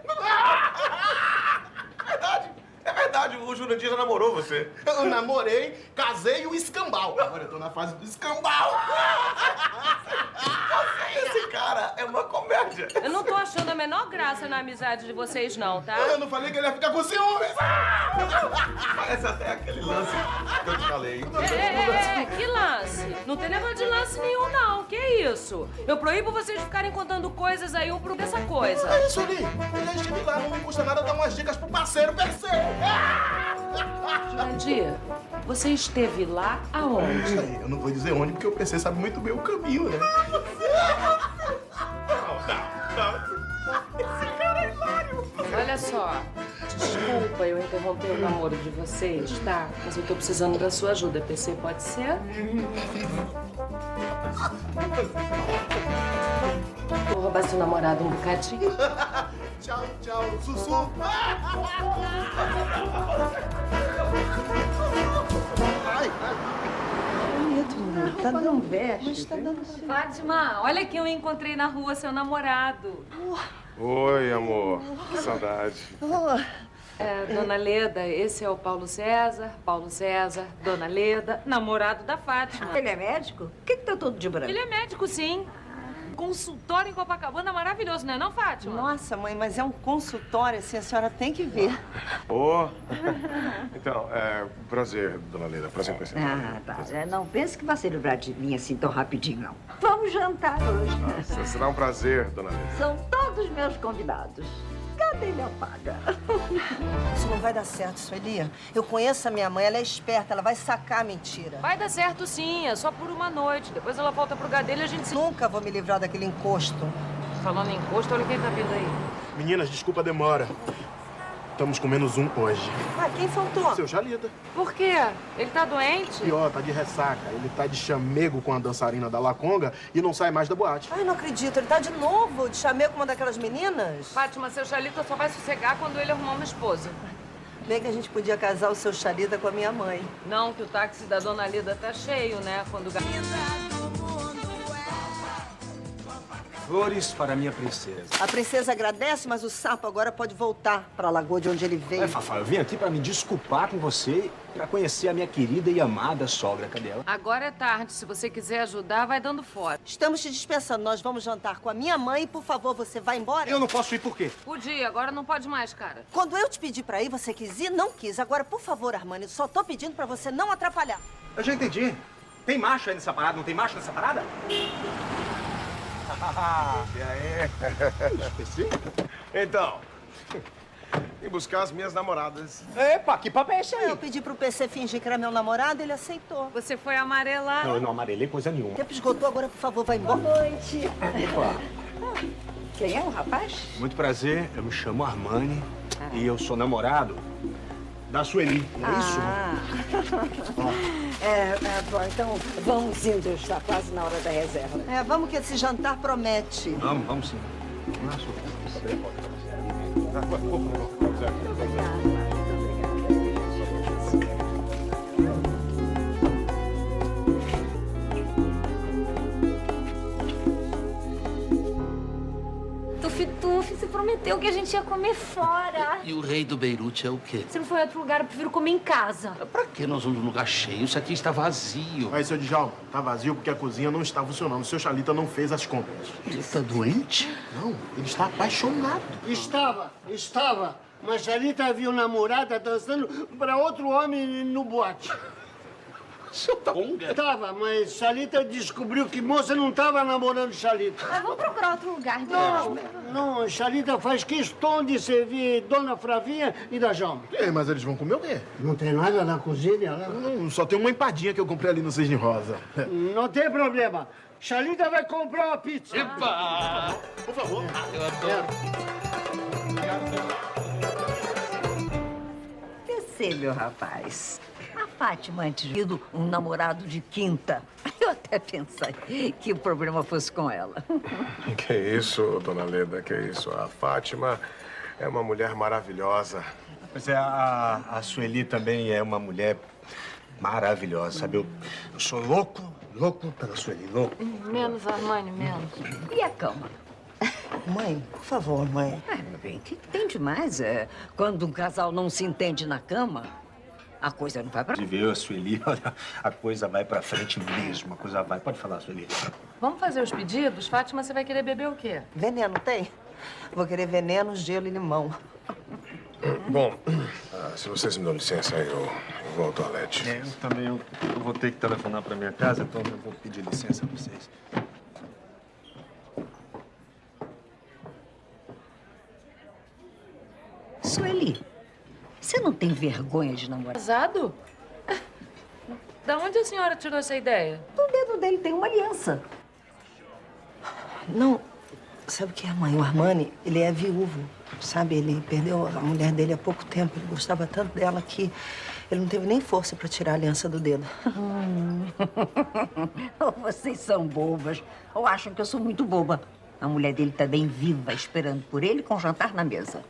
verdade. É verdade, o Jurandir já namorou você. Eu namorei, casei o escambau. Agora eu tô na fase do escambau. Esse cara É uma comédia. Eu não tô achando a menor graça na amizade de vocês, não, tá? Eu não falei que ele ia ficar com ciúmes. Parece até aquele lance que eu te falei. Que lance? Não tem negócio de lance nenhum, não. Que isso? Eu proíbo vocês ficarem contando coisas aí um pro dessa coisa. É isso, Li. Eu já estive lá, não custa nada dar umas dicas pro parceiro, percebe? Jurandir, você esteve lá aonde? Eu não vou dizer onde, porque o PC sabe muito bem o caminho, né? Esse cara é hilário. Olha só, desculpa eu interromper o namoro de vocês, tá? Mas eu tô precisando da sua ajuda. PC, pode ser? Vou roubar seu namorado um bocadinho. Tchau, tchau, Sussu. Tá dando veste. Tá dando... Fátima, olha quem eu encontrei na rua, seu namorado. Oi, amor. Que saudade. Dona Leda, esse é o Paulo César. Paulo César, Dona Leda, namorado da Fátima. Ele é médico? Por que tá todo de branco? Ele é médico, sim. Consultório em Copacabana maravilhoso, não é não, Fátima? Nossa, mãe, mas é um consultório, assim, a senhora tem que ver. Então, prazer, dona Leda. Prazer conhecer. Tá. Não pense que vai se livrar de mim assim tão rapidinho, não. Vamos jantar hoje. Nossa, será um prazer, dona Leda. São todos meus convidados. Cadê minha paga? Isso não vai dar certo, Sueli. Eu conheço a minha mãe, ela é esperta, ela vai sacar a mentira. Vai dar certo sim, é só por uma noite. Depois ela volta pro gadelho e a gente se... Nunca vou me livrar daquele encosto. Falando em encosto, olha quem tá vindo aí. Meninas, desculpa a demora. Estamos com menos um hoje. Quem faltou? Seu Jalida. Por quê? Ele tá doente? Pior, tá de ressaca. Ele tá de chamego com a dançarina da Laconga e não sai mais da boate. Ai, não acredito. Ele tá de novo de chamego com uma daquelas meninas? Fátima, seu Chalita só vai sossegar quando ele arrumar uma esposa. Bem que a gente podia casar o seu Chalita com a minha mãe. Não, que o táxi da Dona Lida tá cheio, né? Quando o Flores para minha princesa. A princesa agradece, mas o sapo agora pode voltar para a lagoa de onde ele veio. Fafá, eu vim aqui para me desculpar com você e para conhecer a minha querida e amada sogra. Cadê ela? Agora é tarde. Se você quiser ajudar, vai dando fora. Estamos te dispensando. Nós vamos jantar com a minha mãe e, por favor, você vai embora? Eu não posso ir por quê? Podia, agora não pode mais, cara. Quando eu te pedi para ir, você quis ir? Não quis. Agora, por favor, Armani, só tô pedindo para você não atrapalhar. Eu já entendi. Tem macho aí nessa parada? Não tem macho nessa parada? E aí? Então, vim buscar as minhas namoradas. Epa, que papo é esse aí? Eu pedi pro PC fingir que era meu namorado, ele aceitou. Você foi amarelar? Não, eu não amarelei coisa nenhuma. O tempo esgotou, agora, por favor, vai embora. Boa noite. Epa. Quem é o rapaz? Muito prazer, eu me chamo Armani e eu sou namorado da Sueli, não é isso? Bom, então vamos indo, está quase na hora da reserva. Vamos que esse jantar promete. Vamos sim. Tuf, você prometeu que a gente ia comer fora. E o rei do Beirute é o quê? Se não for em outro lugar, eu prefiro comer em casa. Pra que nós vamos num lugar cheio? Isso aqui está vazio. Aí, seu Djalma, tá vazio porque a cozinha não está funcionando. O seu Chalita não fez as compras. Ele tá doente? Não, ele está apaixonado. Estava. Mas Chalita viu namorada dançando para outro homem no boate. Seu Tonga? Tava, mas Chalita descobriu que moça não estava namorando Chalita. Mas vamos procurar outro lugar. Não, Chalita faz questão de servir Dona Fravinha e da Jalma. Mas eles vão comer o quê? Não tem nada na cozinha lá? Não, só tem uma empadinha que eu comprei ali no Cisne Rosa. Não tem problema. Chalita vai comprar uma pizza. Epa! Por favor. Eu adoro. Você, meu rapaz. A Fátima antes vindo um namorado de quinta. Eu até pensei que o problema fosse com ela. Que isso, dona Leda, que isso. A Fátima é uma mulher maravilhosa. Pois é, a Sueli também é uma mulher maravilhosa, sabe? Eu sou louco pela Sueli, louco. Menos, Armani, menos. E a cama? Mãe, por favor, mãe. Meu bem, o que tem demais? Quando um casal não se entende na cama, a coisa não vai pra... De ver a Sueli, olha, a coisa vai pra frente mesmo. A coisa vai. Pode falar, Sueli. Vamos fazer os pedidos? Fátima, você vai querer beber o quê? Veneno tem? Vou querer veneno, gelo e limão. Bom, se vocês me dão licença, eu vou ao toalete. Eu também eu vou ter que telefonar pra minha casa, então eu vou pedir licença a vocês. Sueli, você não tem vergonha de namorar? Casado? Da onde a senhora tirou essa ideia? No dedo dele tem uma aliança. Não, sabe o que é, mãe? O Armani, ele é viúvo, sabe? Ele perdeu a mulher dele há pouco tempo. Ele gostava tanto dela que ele não teve nem força pra tirar a aliança do dedo. Vocês são bobas. Ou acham que eu sou muito boba. A mulher dele tá bem viva, esperando por ele com jantar na mesa.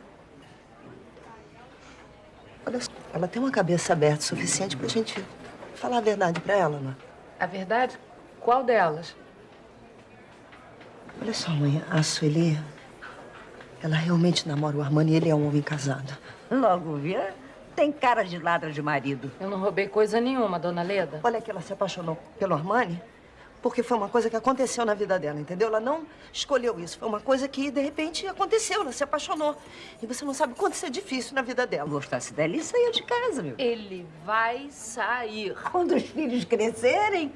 Olha só, ela tem uma cabeça aberta o suficiente pra gente falar a verdade pra ela, não é? A verdade? Qual delas? Olha só, mãe, a Sueli, ela realmente namora o Armani e ele é um homem casado. Logo vi, tem cara de ladra de marido. Eu não roubei coisa nenhuma, dona Leda. Olha que ela se apaixonou pelo Armani porque foi uma coisa que aconteceu na vida dela, entendeu? Ela não escolheu isso. Foi uma coisa que, de repente, aconteceu. Ela se apaixonou. E você não sabe quanto isso é difícil na vida dela. Gostasse dela e saia de casa, meu. Ele vai sair. Quando os filhos crescerem.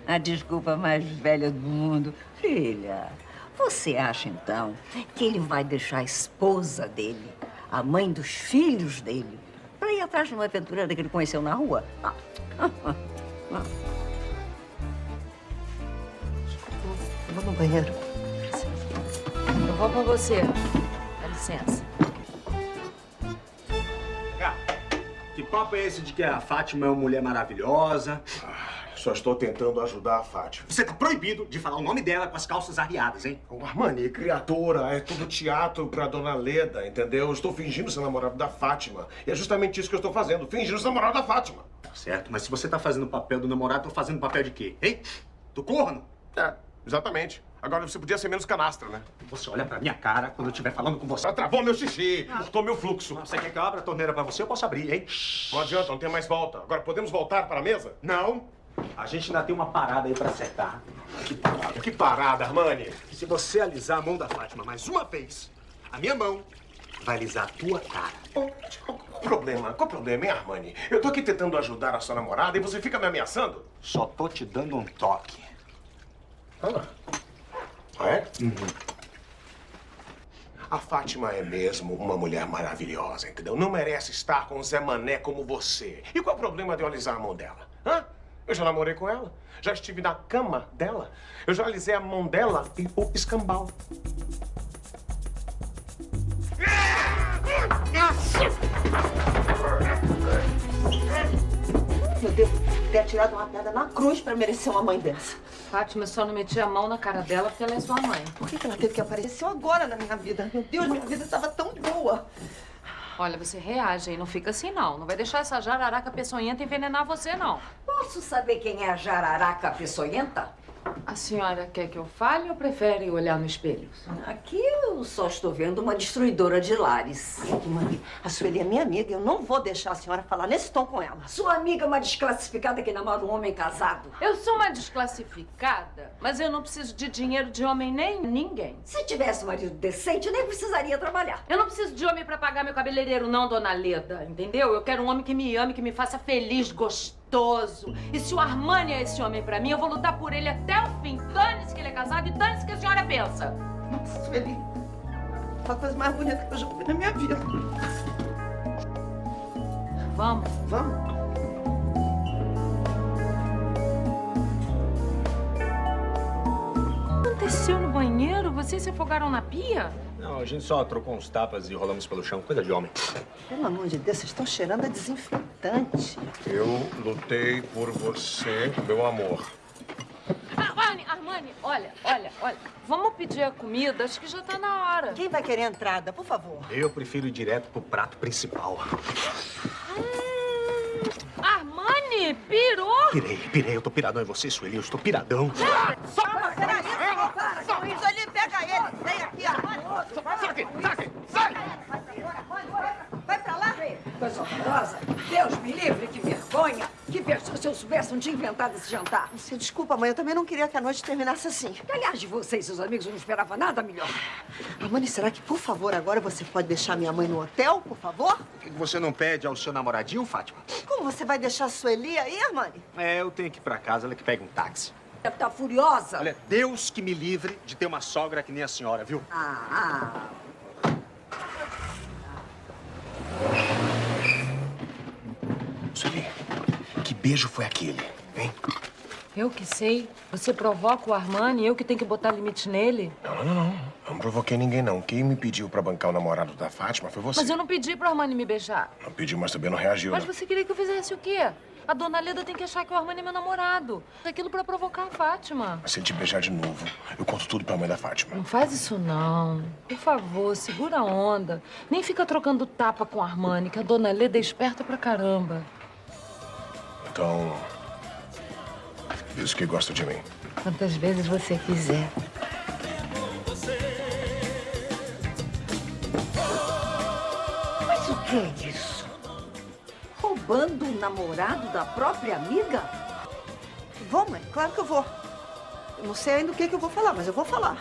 A desculpa mais velha do mundo. Filha, você acha, então, que ele vai deixar a esposa dele, a mãe dos filhos dele, pra ir atrás de uma aventureira que ele conheceu na rua? Eu vou no banheiro. Eu vou com você. Dá licença. Que papo é esse de que a Fátima é uma mulher maravilhosa? Só estou tentando ajudar a Fátima. Você tá proibido de falar o nome dela com as calças arriadas, hein? O Armani é criatura, é tudo teatro pra Dona Leda, entendeu? Eu estou fingindo ser namorado da Fátima. E é justamente isso que eu estou fazendo, fingindo ser namorado da Fátima. Tá certo, mas se você tá fazendo o papel do namorado, tô fazendo o papel de quê, hein? Do corno? É, exatamente. Agora você podia ser menos canastra, né? Você olha pra minha cara quando eu estiver falando com você. Ela travou meu xixi, cortou meu fluxo. Você quer que eu abra a torneira pra você? Eu posso abrir, hein? Não adianta, não tem mais volta. Agora podemos voltar para a mesa? Não. A gente ainda tem uma parada aí pra acertar. Que parada? Que parada, Armani? Se você alisar a mão da Fátima mais uma vez, a minha mão vai alisar a tua cara. Qual o problema? Qual o problema, hein, Armani? Eu tô aqui tentando ajudar a sua namorada e você fica me ameaçando? Só tô te dando um toque. Ah, é? Uhum. A Fátima é mesmo uma mulher maravilhosa, entendeu? Não merece estar com o Zé Mané como você. E qual é o problema de eu alisar a mão dela? Hã? Eu já namorei com ela. Já estive na cama dela. Eu já alisei a mão dela e o escambau. Eu devo ter tirado uma pedra na cruz pra merecer uma mãe dessa. Fátima, só não meti a mão na cara dela porque ela é sua mãe. Por que ela teve que aparecer agora na minha vida? Meu Deus, minha vida estava tão boa. Olha, você reage, hein? Não fica assim, não. Não vai deixar essa jararaca peçonhenta envenenar você, não. Posso saber quem é a jararaca peçonhenta? A senhora quer que eu fale ou prefere olhar no espelho? Aqui eu só estou vendo uma destruidora de lares. Mãe, a Sueli é minha amiga. Eu não vou deixar a senhora falar nesse tom com ela. Sua amiga é uma desclassificada que namora um homem casado. Eu sou uma desclassificada, mas eu não preciso de dinheiro de homem nem ninguém. Se tivesse um marido decente, nem precisaria trabalhar. Eu não preciso de homem pra pagar meu cabeleireiro, não, dona Leda, entendeu? Eu quero um homem que me ame, que me faça feliz, gostoso. E se o Armani é esse homem pra mim, eu vou lutar por ele até o fim. Dane-se que ele é casado e dane-se que a senhora pensa. Nossa, Sueli, foi a coisa mais bonita que eu já vi na minha vida. Vamos? Vamos. O que aconteceu no banheiro? Vocês se afogaram na pia? Não, a gente só trocou uns tapas e rolamos pelo chão. Coisa de homem. Pelo amor de Deus, vocês estão cheirando a desinfetante. Eu lutei por você, meu amor. Armani, olha. Vamos pedir a comida, acho que já tá na hora. Quem vai querer entrada, por favor? Eu prefiro ir direto pro prato principal. Armani, pirou? Pirei, eu tô piradão. É você, Sueli, eu estou piradão. Só para isso ali, pega ele. Vem aqui, Armani. Sai! Vai pra lá. coisa horrorosa. Deus me livre, que vergonha. Que vergonha. Se eu soubesse, não tinha inventado esse jantar. Você desculpa, mãe, eu também não queria que a noite terminasse assim. Aliás, de você e seus amigos, eu não esperava nada melhor. Armani, será que, por favor, agora você pode deixar minha mãe no hotel, por favor? Por que você não pede ao seu namoradinho, Fátima? Como você vai deixar a Sueli aí, Armani? É, eu tenho que ir pra casa, ela que pega um táxi. Deve estar furiosa. Olha, Deus que me livre de ter uma sogra que nem a senhora, viu? Sueli, que beijo foi aquele, hein? Eu que sei. Você provoca o Armani, eu que tenho que botar limite nele. Não. Eu não provoquei ninguém, não. Quem me pediu pra bancar o namorado da Fátima foi você. Mas eu não pedi pro Armani me beijar. Não pediu, mas também não reagiu, Mas né? você queria que eu fizesse o quê? A dona Leda tem que achar que o Armani é meu namorado. Aquilo pra provocar a Fátima. Mas se ele te beijar de novo, eu conto tudo pra mãe da Fátima. Não faz isso, não. Por favor, segura a onda. Nem fica trocando tapa com o Armani, que a dona Leda é esperta pra caramba. Então, diz que gosta de mim. Quantas vezes você quiser. Mas o que é isso? Roubando o namorado da própria amiga? Vou, mãe, claro que eu vou. Eu não sei ainda o que eu vou falar, mas eu vou falar.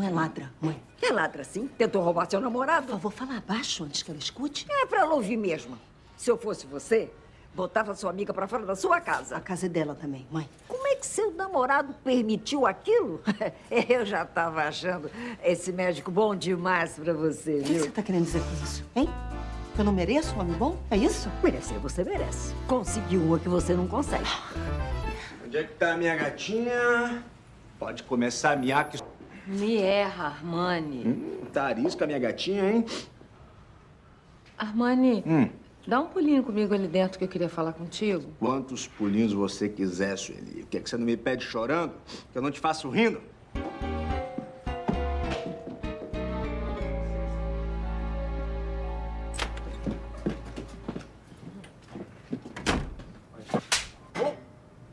Não é ladra, mãe. É ladra, sim. Tentou roubar seu namorado. Por favor, fala abaixo antes que ela escute. É pra ela ouvir mesmo. Se eu fosse você, botava sua amiga pra fora da sua casa. A casa é dela também, mãe. Como é que seu namorado permitiu aquilo? Eu já tava achando esse médico bom demais pra você, O que você tá querendo dizer com isso, hein? Que eu não mereço um homem bom? É isso? Merecer você merece. Conseguiu uma que você não consegue. Onde é que tá a minha gatinha? Pode começar a miar que... Me erra, Armani. Tá arisca a minha gatinha, hein? Armani, dá um pulinho comigo ali dentro que eu queria falar contigo. Quantos pulinhos você quiser, Sueli. Quer que você não me pede chorando? Que eu não te faço rindo?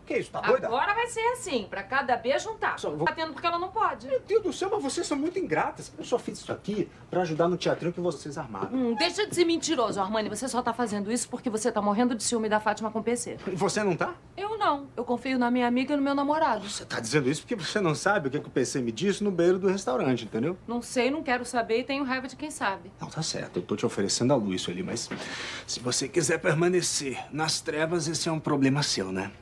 Que isso, tá doida? Agora vai ser assim, pra cada beijo um tapa. Tá tendo porque ela não pode. Meu Deus do céu, mas vocês são muito ingratas. Eu só fiz isso aqui pra ajudar no teatrinho que vocês armaram. Deixa de ser mentiroso, Armani. Você só tá fazendo isso porque você tá morrendo de ciúme da Fátima com o PC. E você não tá? Eu não. Eu confio na minha amiga e no meu namorado. Você tá dizendo isso porque você não sabe o que o PC me disse no banheiro do restaurante, entendeu? Não sei, não quero saber e tenho raiva de quem sabe. Não, tá certo. Eu tô te oferecendo a luz, Sueli, mas se você quiser permanecer nas trevas, esse é um problema seu, né?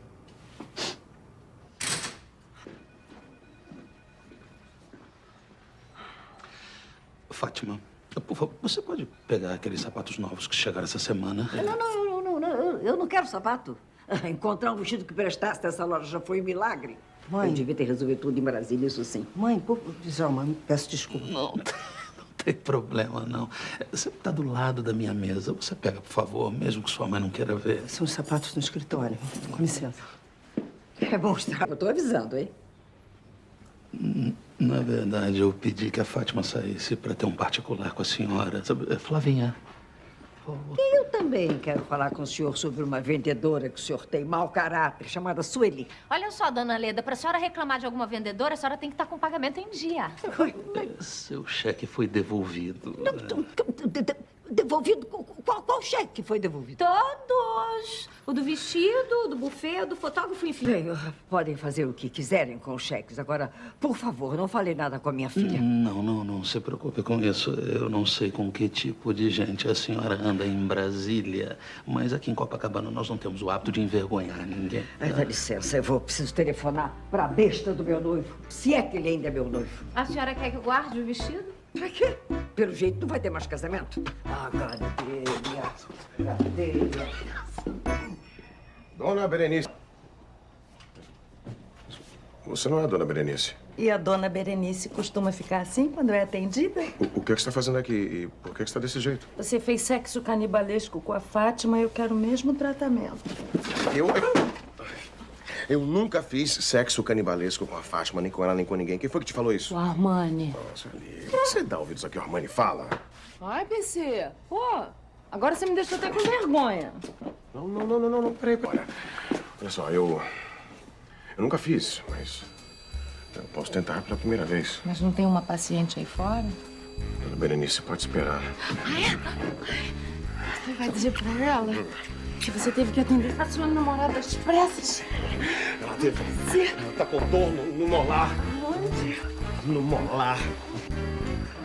Fátima, por favor, você pode pegar aqueles sapatos novos que chegaram essa semana? Não. Eu não quero sapato. Encontrar um vestido que prestasse nessa loja já foi um milagre. Mãe. Eu devia ter resolvido tudo em Brasília, isso sim. Mãe, mãe, peço desculpa. Não tem problema, não. Você tá do lado da minha mesa. Você pega, por favor, mesmo que sua mãe não queira ver. São os sapatos no escritório. Com licença. É bom estar. Eu tô avisando, hein? Na verdade, eu pedi que a Fátima saísse para ter um particular com a senhora. Sabe, Flavinha, por favor. E eu também quero falar com o senhor sobre uma vendedora que o senhor tem mau caráter, chamada Sueli. Olha só, dona Leda, pra senhora reclamar de alguma vendedora, a senhora tem que estar com o pagamento em dia. Seu cheque foi devolvido. Devolvido? Qual cheque foi devolvido? Todos! O do vestido, o do buffet, o do fotógrafo, enfim. Bem, podem fazer o que quiserem com os cheques. Agora, por favor, não falei nada com a minha filha. Não se preocupe com isso. Eu não sei com que tipo de gente a senhora anda em Brasília, mas aqui em Copacabana nós não temos o hábito de envergonhar ninguém. Dá licença, preciso telefonar pra besta do meu noivo, se é que ele ainda é meu noivo. A senhora quer que eu guarde o vestido? Pra quê? Pelo jeito não vai ter mais casamento. Cadê? Dona Berenice. Você não é a Dona Berenice. E a Dona Berenice costuma ficar assim quando é atendida? O que você está fazendo aqui e por que você está desse jeito? Você fez sexo canibalesco com a Fátima e eu quero o mesmo tratamento. Eu nunca fiz sexo canibalesco com a Fátima, nem com ela, nem com ninguém. Quem foi que te falou isso? O Armani. Nossa, Ali, você dá ouvidos aqui, o Armani fala? Ai, PC. Pô, agora você me deixou até com vergonha. Não, peraí. Olha só, eu nunca fiz, mas eu posso tentar pela primeira vez. Mas não tem uma paciente aí fora? Dona Berenice, pode esperar. Você vai dizer pra ela que você teve que atender a sua namorada às pressas? Ela teve. Ela tá com dor no molar. Onde? No molar.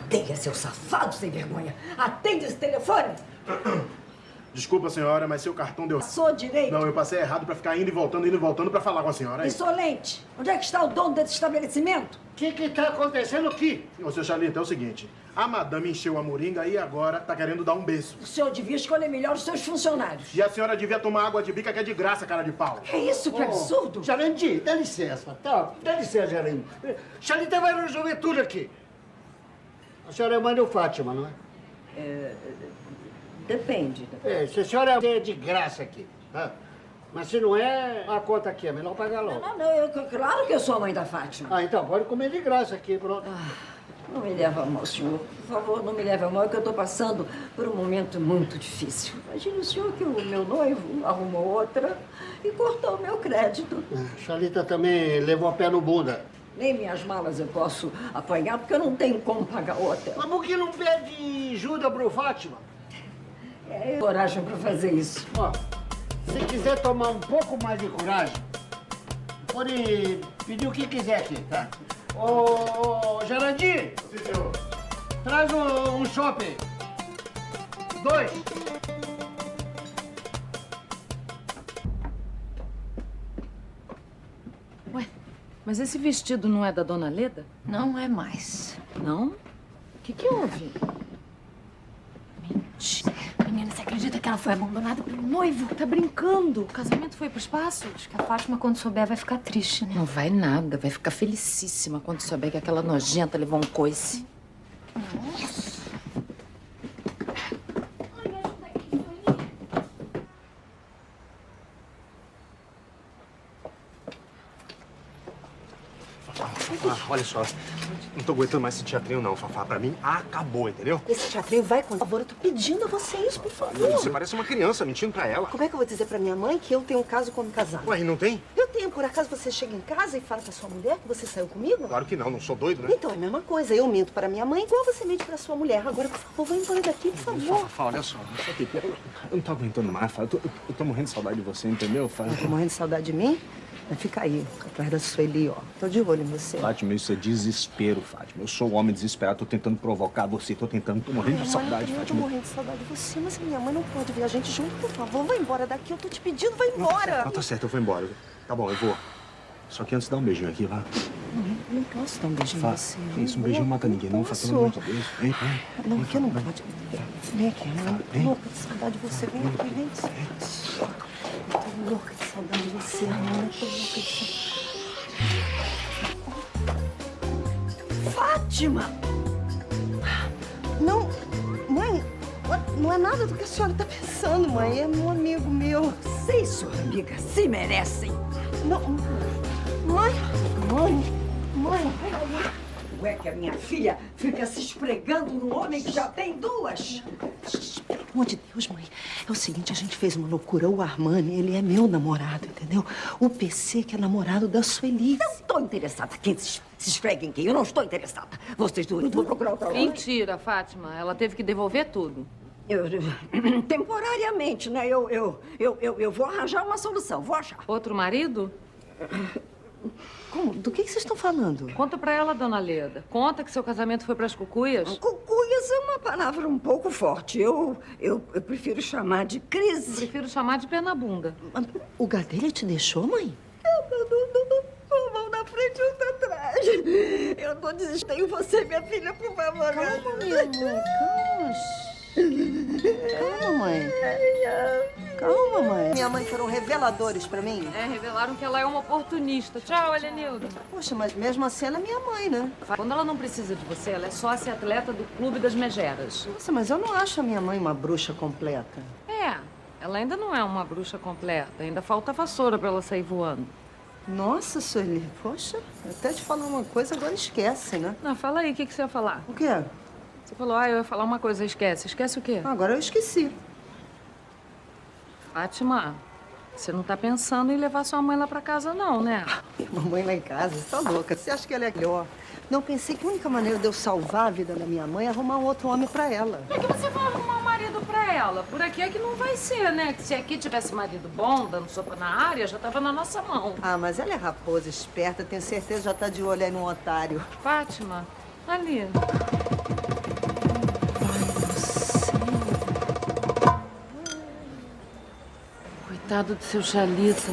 Tenha, seu safado sem vergonha. Atende esse telefone. Desculpa, senhora, mas seu cartão deu... Passou direito. Não, eu passei errado pra ficar indo e voltando pra falar com a senhora. Aí. Insolente. Onde é que está o dono desse estabelecimento? O que tá acontecendo aqui? Ô, seu Charlita, é o seguinte. A madame encheu a moringa e agora tá querendo dar um beijo. O senhor devia escolher melhor os seus funcionários. E a senhora devia tomar água de bica que é de graça, cara de pau. Que isso, que absurdo. Jarandir, dá licença, tá? Dá licença, Jarandir. Charlita vai resolver tudo aqui. A senhora é mãe do Fátima, não é? Depende. Se a senhora é de graça aqui, tá? Mas se não é, a conta aqui é melhor pagar logo. Não, claro que eu sou a mãe da Fátima. Ah, então pode comer de graça aqui, pronto. Não me leva a mal, senhor. Por favor, não me leve a mal, que eu estou passando por um momento muito difícil. Imagine o senhor que o meu noivo arrumou outra e cortou o meu crédito. Charlita também levou a pé no bunda. Nem minhas malas eu posso apanhar, porque eu não tenho como pagar o hotel. Mas por que não pede ajuda pro Fátima? Coragem para fazer isso. Ó, se quiser tomar um pouco mais de coragem, pode pedir o que quiser aqui, tá? Ô, Jarandir! Sim, senhor. Traz um shopping. 2. Ué, mas esse vestido não é da Dona Leda? Não é mais. Não? O que houve? Mentira. Menina, você acredita que ela foi abandonada pelo noivo? Tá brincando? O casamento foi pro espaço? Acho que a Fátima, quando souber, vai ficar triste, né? Não vai nada. Vai ficar felicíssima quando souber que aquela nojenta levou um coice. Nossa. Olha só, não tô aguentando mais esse teatrinho não, Fafá. Pra mim, acabou, entendeu? Esse teatrinho vai, por favor. Eu tô pedindo a vocês, por favor. Você parece uma criança mentindo pra ela. Como é que eu vou dizer pra minha mãe que eu tenho um caso como casado? Ué, e não tem? Eu tenho. Por acaso você chega em casa e fala pra sua mulher que você saiu comigo? Claro que não sou doido, né? Então é a mesma coisa. Eu minto pra minha mãe igual você mente pra sua mulher. Agora, por favor, vai embora daqui, por favor. Fafá, olha só, eu não tô aguentando mais, Fafá. Eu tô morrendo de saudade de você, entendeu, Fafá? Tá morrendo de saudade de mim? Fica aí, atrás da Sueli, ó. Tô de olho em você. Fátima, isso é desespero, Fátima. Eu sou um homem desesperado, tô tentando provocar você, tô morrendo de saudade, Eu tô Fátima. morrendo de saudade de você, mas a minha mãe não pode ver a gente junto, por favor. Vai embora daqui, eu tô te pedindo, vai embora. Tá certo, eu vou embora. Tá bom, eu vou. Só que antes dá um beijinho aqui, vá. Não posso dar um beijinho em você. Que isso, um beijinho não mata ninguém, não, Fátima, pelo amor de Deus. Vem. Não, aqui não pode. Vem aqui, mãe. Tô louca de saudade de você. Vem aqui, vem. Tô louca de saudade de você, mãe. Tô louca de saudade. Fátima! Não, mãe, não é nada do que a senhora tá pensando, mãe. É um amigo meu. Sei, sua amiga, se merecem. Não, mãe. Ué, que a minha filha fica se esfregando no homem que já tem duas. Pelo amor de Deus, mãe. É o seguinte, a gente fez uma loucura. O Armani, ele é meu namorado, entendeu? O PC, que é namorado da Sueli. Eu não tô interessada. Quem se esfrega em quem? Eu não estou interessada. Vocês duas vão procurar outra hora. Mentira, Fátima. Ela teve que devolver tudo. Temporariamente, né? Eu vou arranjar uma solução. Vou achar. Outro marido? Como? Do que vocês estão falando? Conta pra ela, Dona Leda. Conta que seu casamento foi pras cucuias. Cucuias é uma palavra um pouco forte. Eu prefiro chamar de crise. Prefiro chamar de pé na bunda. O Gadelha te deixou, mãe? Uma mão na frente e outra atrás. Eu não desistenho você, minha filha, por favor. Calma, minha mãe. Calma, mãe. Calma, mãe. Minha mãe foram reveladores pra mim. Revelaram que ela é uma oportunista. Tchau, Helenilda. Poxa, mas mesmo assim ela é minha mãe, né? Quando ela não precisa de você, ela é sócia atleta do Clube das Megeras. Nossa, mas eu não acho a minha mãe uma bruxa completa. Ela ainda não é uma bruxa completa. Ainda falta vassoura pra ela sair voando. Nossa, Sueli, poxa, até te falar uma coisa, agora esquece, né? Não, fala aí, o que você ia falar? O quê? Você falou, eu ia falar uma coisa, esquece. Esquece o quê? Agora eu esqueci. Fátima, Você não tá pensando em levar sua mãe lá pra casa, não, né? Mamãe lá em casa, você tá louca. Você acha que ela é melhor? Não, pensei que a única maneira de eu salvar a vida da minha mãe é arrumar um outro homem pra ela. Por que você vai arrumar um marido pra ela? Por aqui é que não vai ser, né? Que se aqui tivesse marido bom, dando sopa na área, já tava na nossa mão. Ah, mas ela é raposa, esperta, tenho certeza já tá de olho aí no otário. Fátima, ali. Coitado do seu Xalita.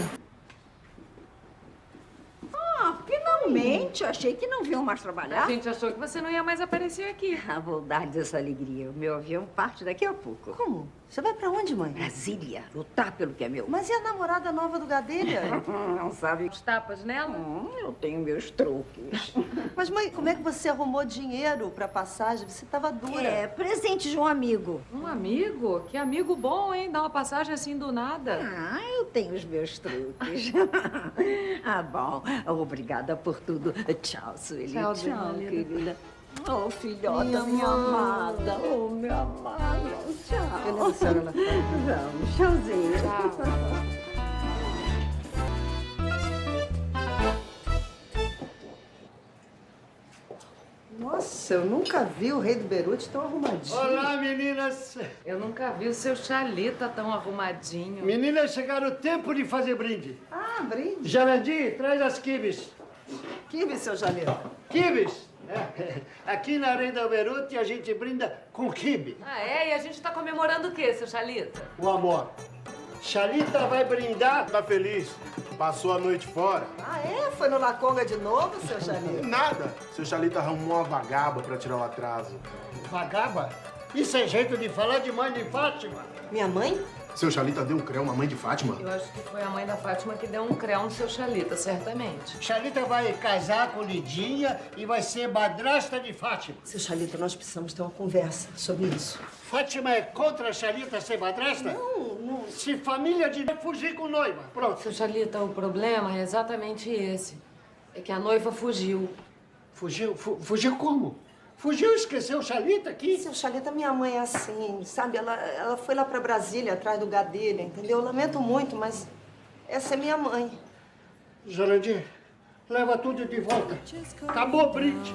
Ah, finalmente! Achei que não vinham mais trabalhar. A gente achou que você não ia mais aparecer aqui. Ah, vou dar dessa alegria. O meu avião parte daqui a pouco. Como? Você vai pra onde, mãe? Brasília, lutar pelo que é meu. Mas e a namorada nova do Gadelha? Não sabe? Os tapas nela? Eu tenho meus truques. Mas, mãe, como é que você arrumou dinheiro pra passagem? Você tava dura. É, presente de um amigo. Um amigo? Que amigo bom, hein? Dar uma passagem assim do nada. Ah, eu tenho os meus truques. Ah, bom. Obrigada por tudo. Tchau, Sueli. Tchau, querida. Oh, filhota, minha amada. Oh, minha amada. Tchau. Eu levo a senhora lá fora. Vamos, tchauzinho. Tchau. Nossa, eu nunca vi o rei do Beirute tão arrumadinho. Olá, meninas. Eu nunca vi o seu Xalita tão arrumadinho. Meninas, chegaram o tempo de fazer brinde. Ah, brinde. Janandi, traz as quibes. Quibe, seu Jaleta. Quibes? É. Aqui na Rei do Beirute a gente brinda com quibe. Ah, é? E a gente tá comemorando o quê, seu Xalita? O amor. Xalita vai brindar. Tá feliz? Passou a noite fora? Ah, é? Foi no Laconga de novo, seu Jaleta? Nada. Seu Xalita arrumou uma vagaba pra tirar o atraso. Vagaba? Isso é jeito de falar de mãe de Fátima. Minha mãe? Seu Xalita deu um creu na mãe de Fátima? Eu acho que foi a mãe da Fátima que deu um creu no seu Xalita, certamente. Xalita vai casar com Lidinha e vai ser madrasta de Fátima. Seu Jaleta, nós precisamos ter uma conversa sobre isso. Fátima é contra a Xalita ser madrasta? Não. Se família de fugir com noiva. Pronto. Seu Xalita, o problema é exatamente esse. É que a noiva fugiu. Fugiu? Fugiu como? Fugiu e esqueceu o Xalita aqui? Seu Jaleta, minha mãe é assim, sabe? Ela foi lá pra Brasília, atrás do Gadelha, entendeu? Eu lamento muito, mas essa é minha mãe. Janandi, leva tudo de volta. Acabou o brinde.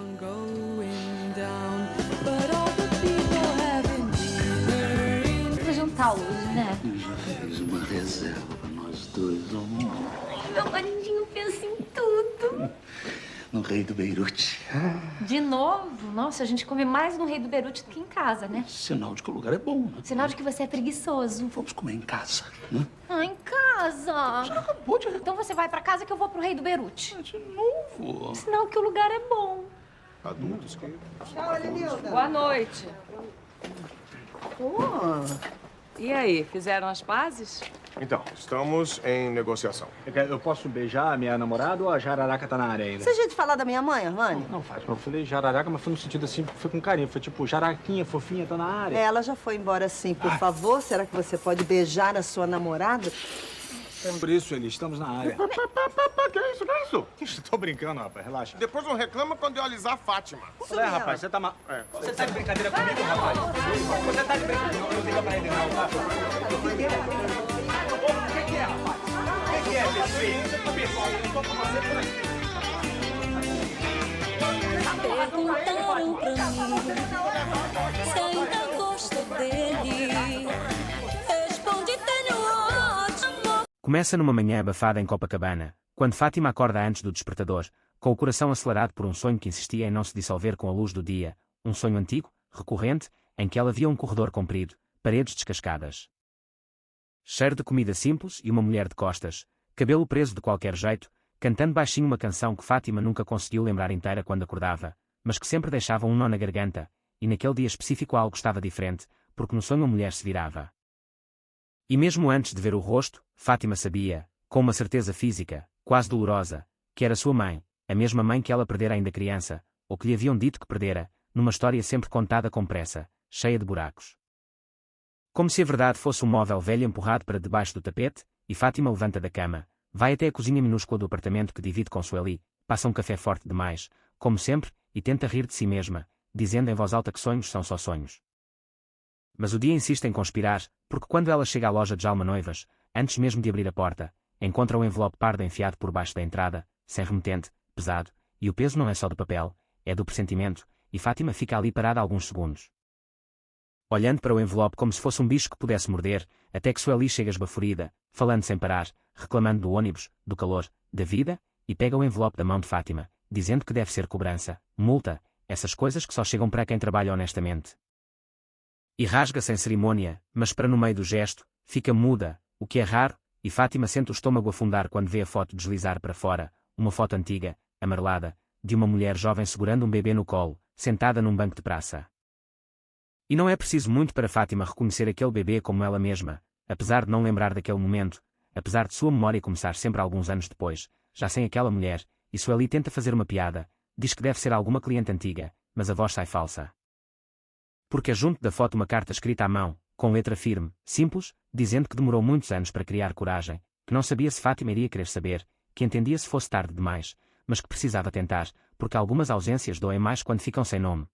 Vou jantar hoje, né? Já fiz uma reserva pra nós dois, amor. Ai, meu maridinho pensa em tudo. No Rei do Beirute. De novo? Nossa, a gente come mais no Rei do Beirute do que em casa, né? Sinal de que o lugar é bom, né? Sinal de que você é preguiçoso. Vamos comer em casa, né? Ah, em casa? Já acabou de... Então você vai pra casa que eu vou pro Rei do Beirute. De novo. Sinal que o lugar é bom. Adultos que... Tchau, Elenilda. Boa noite. Pô, E aí, fizeram as pazes? Então, estamos em negociação. Eu posso beijar a minha namorada ou a jararaca tá na área ainda? você é jeito de falar da minha mãe, Armani? Não, Fátima, eu falei jararaca, mas foi no sentido assim, foi com carinho. Foi tipo, jaraquinha, fofinha, tá na área. Ela já foi embora sim. Por favor, será que você pode beijar a sua namorada? Por isso, Eli, estamos na área. Que é isso? Que é isso? Tô brincando, rapaz, relaxa. Depois não reclama quando eu alisar a Fátima. Olha, rapaz, você tá Você tá de brincadeira comigo, rapaz? Você tá de brincadeira? Não liga pra ele, não, tá? O que é, rapaz? O que é, pessoal? Eu tô com você por aqui. Perguntaram pra mim se ainda gosto dele. Respondi, tenho ótimo. Começa numa manhã abafada em Copacabana, quando Fátima acorda antes do despertador, com o coração acelerado por um sonho que insistia em não se dissolver com a luz do dia, um sonho antigo, recorrente, em que ela via um corredor comprido, paredes descascadas. Cheiro de comida simples e uma mulher de costas, cabelo preso de qualquer jeito, cantando baixinho uma canção que Fátima nunca conseguiu lembrar inteira quando acordava, mas que sempre deixava um nó na garganta, e naquele dia específico algo estava diferente, porque no sonho a mulher se virava. E mesmo antes de ver o rosto, Fátima sabia, com uma certeza física, quase dolorosa, que era sua mãe, a mesma mãe que ela perdera ainda criança, ou que lhe haviam dito que perdera, numa história sempre contada com pressa, cheia de buracos. Como se a verdade fosse um móvel velho empurrado para debaixo do tapete, e Fátima levanta da cama, vai até a cozinha minúscula do apartamento que divide com Sueli, passa um café forte demais, como sempre, e tenta rir de si mesma, dizendo em voz alta que sonhos são só sonhos. Mas o dia insiste em conspirar, porque quando ela chega à loja de Jalma Noivas, antes mesmo de abrir a porta, encontra o envelope pardo enfiado por baixo da entrada, sem remetente, pesado, e o peso não é só do papel, é do pressentimento, e Fátima fica ali parada alguns segundos, olhando para o envelope como se fosse um bicho que pudesse morder, até que Sueli chega esbaforida, falando sem parar, reclamando do ônibus, do calor, da vida, e pega o envelope da mão de Fátima, dizendo que deve ser cobrança, multa, essas coisas que só chegam para quem trabalha honestamente. E rasga sem cerimônia, mas para no meio do gesto, fica muda, o que é raro, e Fátima sente o estômago afundar quando vê a foto deslizar para fora, uma foto antiga, amarelada, de uma mulher jovem segurando um bebê no colo, sentada num banco de praça. E não é preciso muito para Fátima reconhecer aquele bebê como ela mesma, apesar de não lembrar daquele momento, apesar de sua memória começar sempre alguns anos depois, já sem aquela mulher, e Sueli tenta fazer uma piada, diz que deve ser alguma cliente antiga, mas a voz sai falsa. Porque é junto da foto uma carta escrita à mão, com letra firme, simples, dizendo que demorou muitos anos para criar coragem, que não sabia se Fátima iria querer saber, que entendia se fosse tarde demais, mas que precisava tentar, porque algumas ausências doem mais quando ficam sem nome.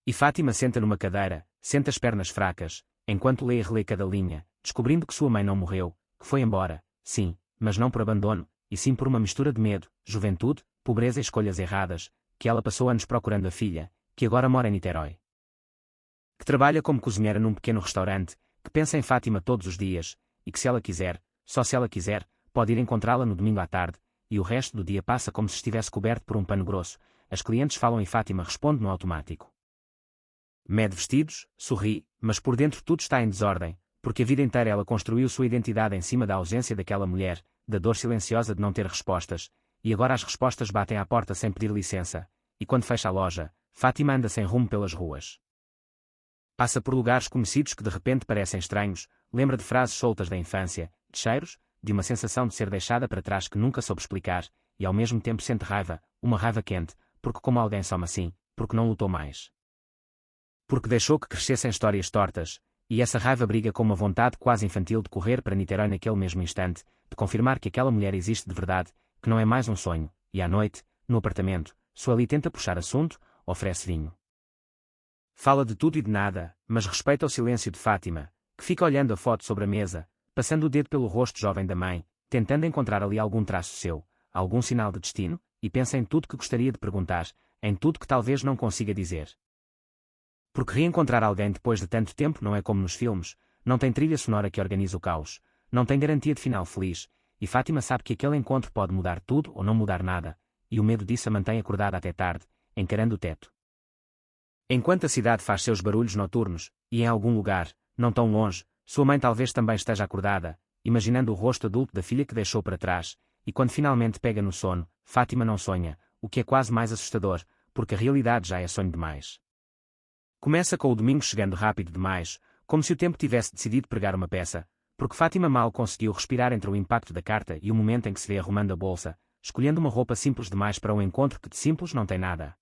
E Fátima senta numa cadeira, senta as pernas fracas, enquanto lê e relê cada linha, descobrindo que sua mãe não morreu, que foi embora, sim, mas não por abandono, e sim por uma mistura de medo, juventude, pobreza e escolhas erradas, que ela passou anos procurando a filha, que agora mora em Niterói. Que trabalha como cozinheira num pequeno restaurante, que pensa em Fátima todos os dias, e que se ela quiser, só se ela quiser, pode ir encontrá-la no domingo à tarde, e o resto do dia passa como se estivesse coberto por um pano grosso, as clientes falam e Fátima responde no automático. Mede vestidos, sorri, mas por dentro tudo está em desordem, porque a vida inteira ela construiu sua identidade em cima da ausência daquela mulher, da dor silenciosa de não ter respostas, e agora as respostas batem à porta sem pedir licença, e quando fecha a loja, Fátima anda sem rumo pelas ruas. Passa por lugares conhecidos que de repente parecem estranhos, lembra de frases soltas da infância, de cheiros, de uma sensação de ser deixada para trás que nunca soube explicar, e ao mesmo tempo sente raiva, uma raiva quente, porque como alguém some assim, porque não lutou mais. Porque deixou que crescessem histórias tortas, e essa raiva briga com uma vontade quase infantil de correr para Niterói naquele mesmo instante, de confirmar que aquela mulher existe de verdade, que não é mais um sonho, e à noite, no apartamento, Sueli tenta puxar assunto, oferece vinho. Fala de tudo e de nada, mas respeita o silêncio de Fátima, que fica olhando a foto sobre a mesa, passando o dedo pelo rosto jovem da mãe, tentando encontrar ali algum traço seu, algum sinal de destino, e pensa em tudo que gostaria de perguntar, em tudo que talvez não consiga dizer. Porque reencontrar alguém depois de tanto tempo não é como nos filmes, não tem trilha sonora que organiza o caos, não tem garantia de final feliz, e Fátima sabe que aquele encontro pode mudar tudo ou não mudar nada, e o medo disso a mantém acordada até tarde, encarando o teto. Enquanto a cidade faz seus barulhos noturnos, e em algum lugar, não tão longe, sua mãe talvez também esteja acordada, imaginando o rosto adulto da filha que deixou para trás, e quando finalmente pega no sono, Fátima não sonha, o que é quase mais assustador, porque a realidade já é sonho demais. Começa com o domingo chegando rápido demais, como se o tempo tivesse decidido pregar uma peça, porque Fátima mal conseguiu respirar entre o impacto da carta e o momento em que se vê arrumando a bolsa, escolhendo uma roupa simples demais para um encontro que de simples não tem nada.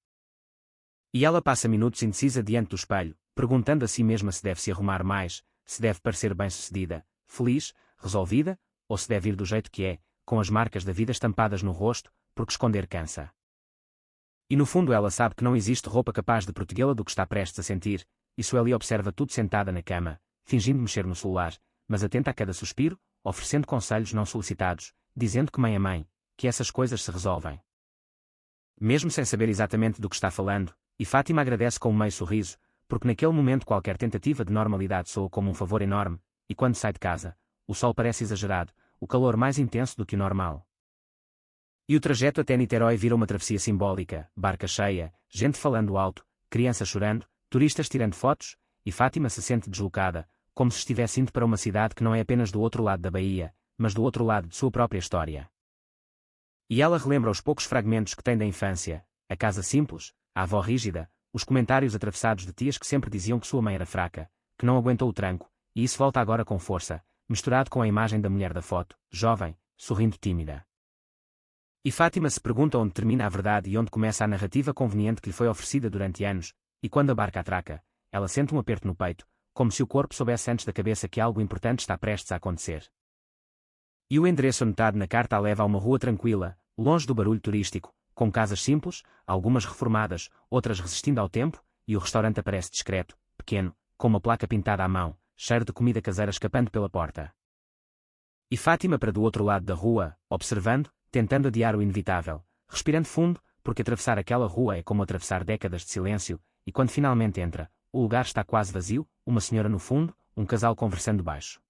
E ela passa minutos indecisa diante do espelho, perguntando a si mesma se deve se arrumar mais, se deve parecer bem-sucedida, feliz, resolvida, ou se deve ir do jeito que é, com as marcas da vida estampadas no rosto, porque esconder cansa. E no fundo ela sabe que não existe roupa capaz de protegê-la do que está prestes a sentir, e Sueli observa tudo sentada na cama, fingindo mexer no celular, mas atenta a cada suspiro, oferecendo conselhos não solicitados, dizendo que mãe é mãe, que essas coisas se resolvem. Mesmo sem saber exatamente do que está falando, e Fátima agradece com um meio sorriso, porque naquele momento qualquer tentativa de normalidade soa como um favor enorme, e quando sai de casa, o sol parece exagerado, o calor mais intenso do que o normal. E o trajeto até Niterói vira uma travessia simbólica, barca cheia, gente falando alto, crianças chorando, turistas tirando fotos, e Fátima se sente deslocada, como se estivesse indo para uma cidade que não é apenas do outro lado da Bahia, mas do outro lado de sua própria história. E ela relembra os poucos fragmentos que tem da infância, a casa simples, a avó rígida, os comentários atravessados de tias que sempre diziam que sua mãe era fraca, que não aguentou o tranco, e isso volta agora com força, misturado com a imagem da mulher da foto, jovem, sorrindo tímida. E Fátima se pergunta onde termina a verdade e onde começa a narrativa conveniente que lhe foi oferecida durante anos, e quando a barca atraca, ela sente um aperto no peito, como se o corpo soubesse antes da cabeça que algo importante está prestes a acontecer. E o endereço anotado na carta a leva a uma rua tranquila, longe do barulho turístico, com casas simples, algumas reformadas, outras resistindo ao tempo, e o restaurante aparece discreto, pequeno, com uma placa pintada à mão, cheiro de comida caseira escapando pela porta. E Fátima para do outro lado da rua, observando, tentando adiar o inevitável, respirando fundo, porque atravessar aquela rua é como atravessar décadas de silêncio, e quando finalmente entra, o lugar está quase vazio, uma senhora no fundo, um casal conversando baixo.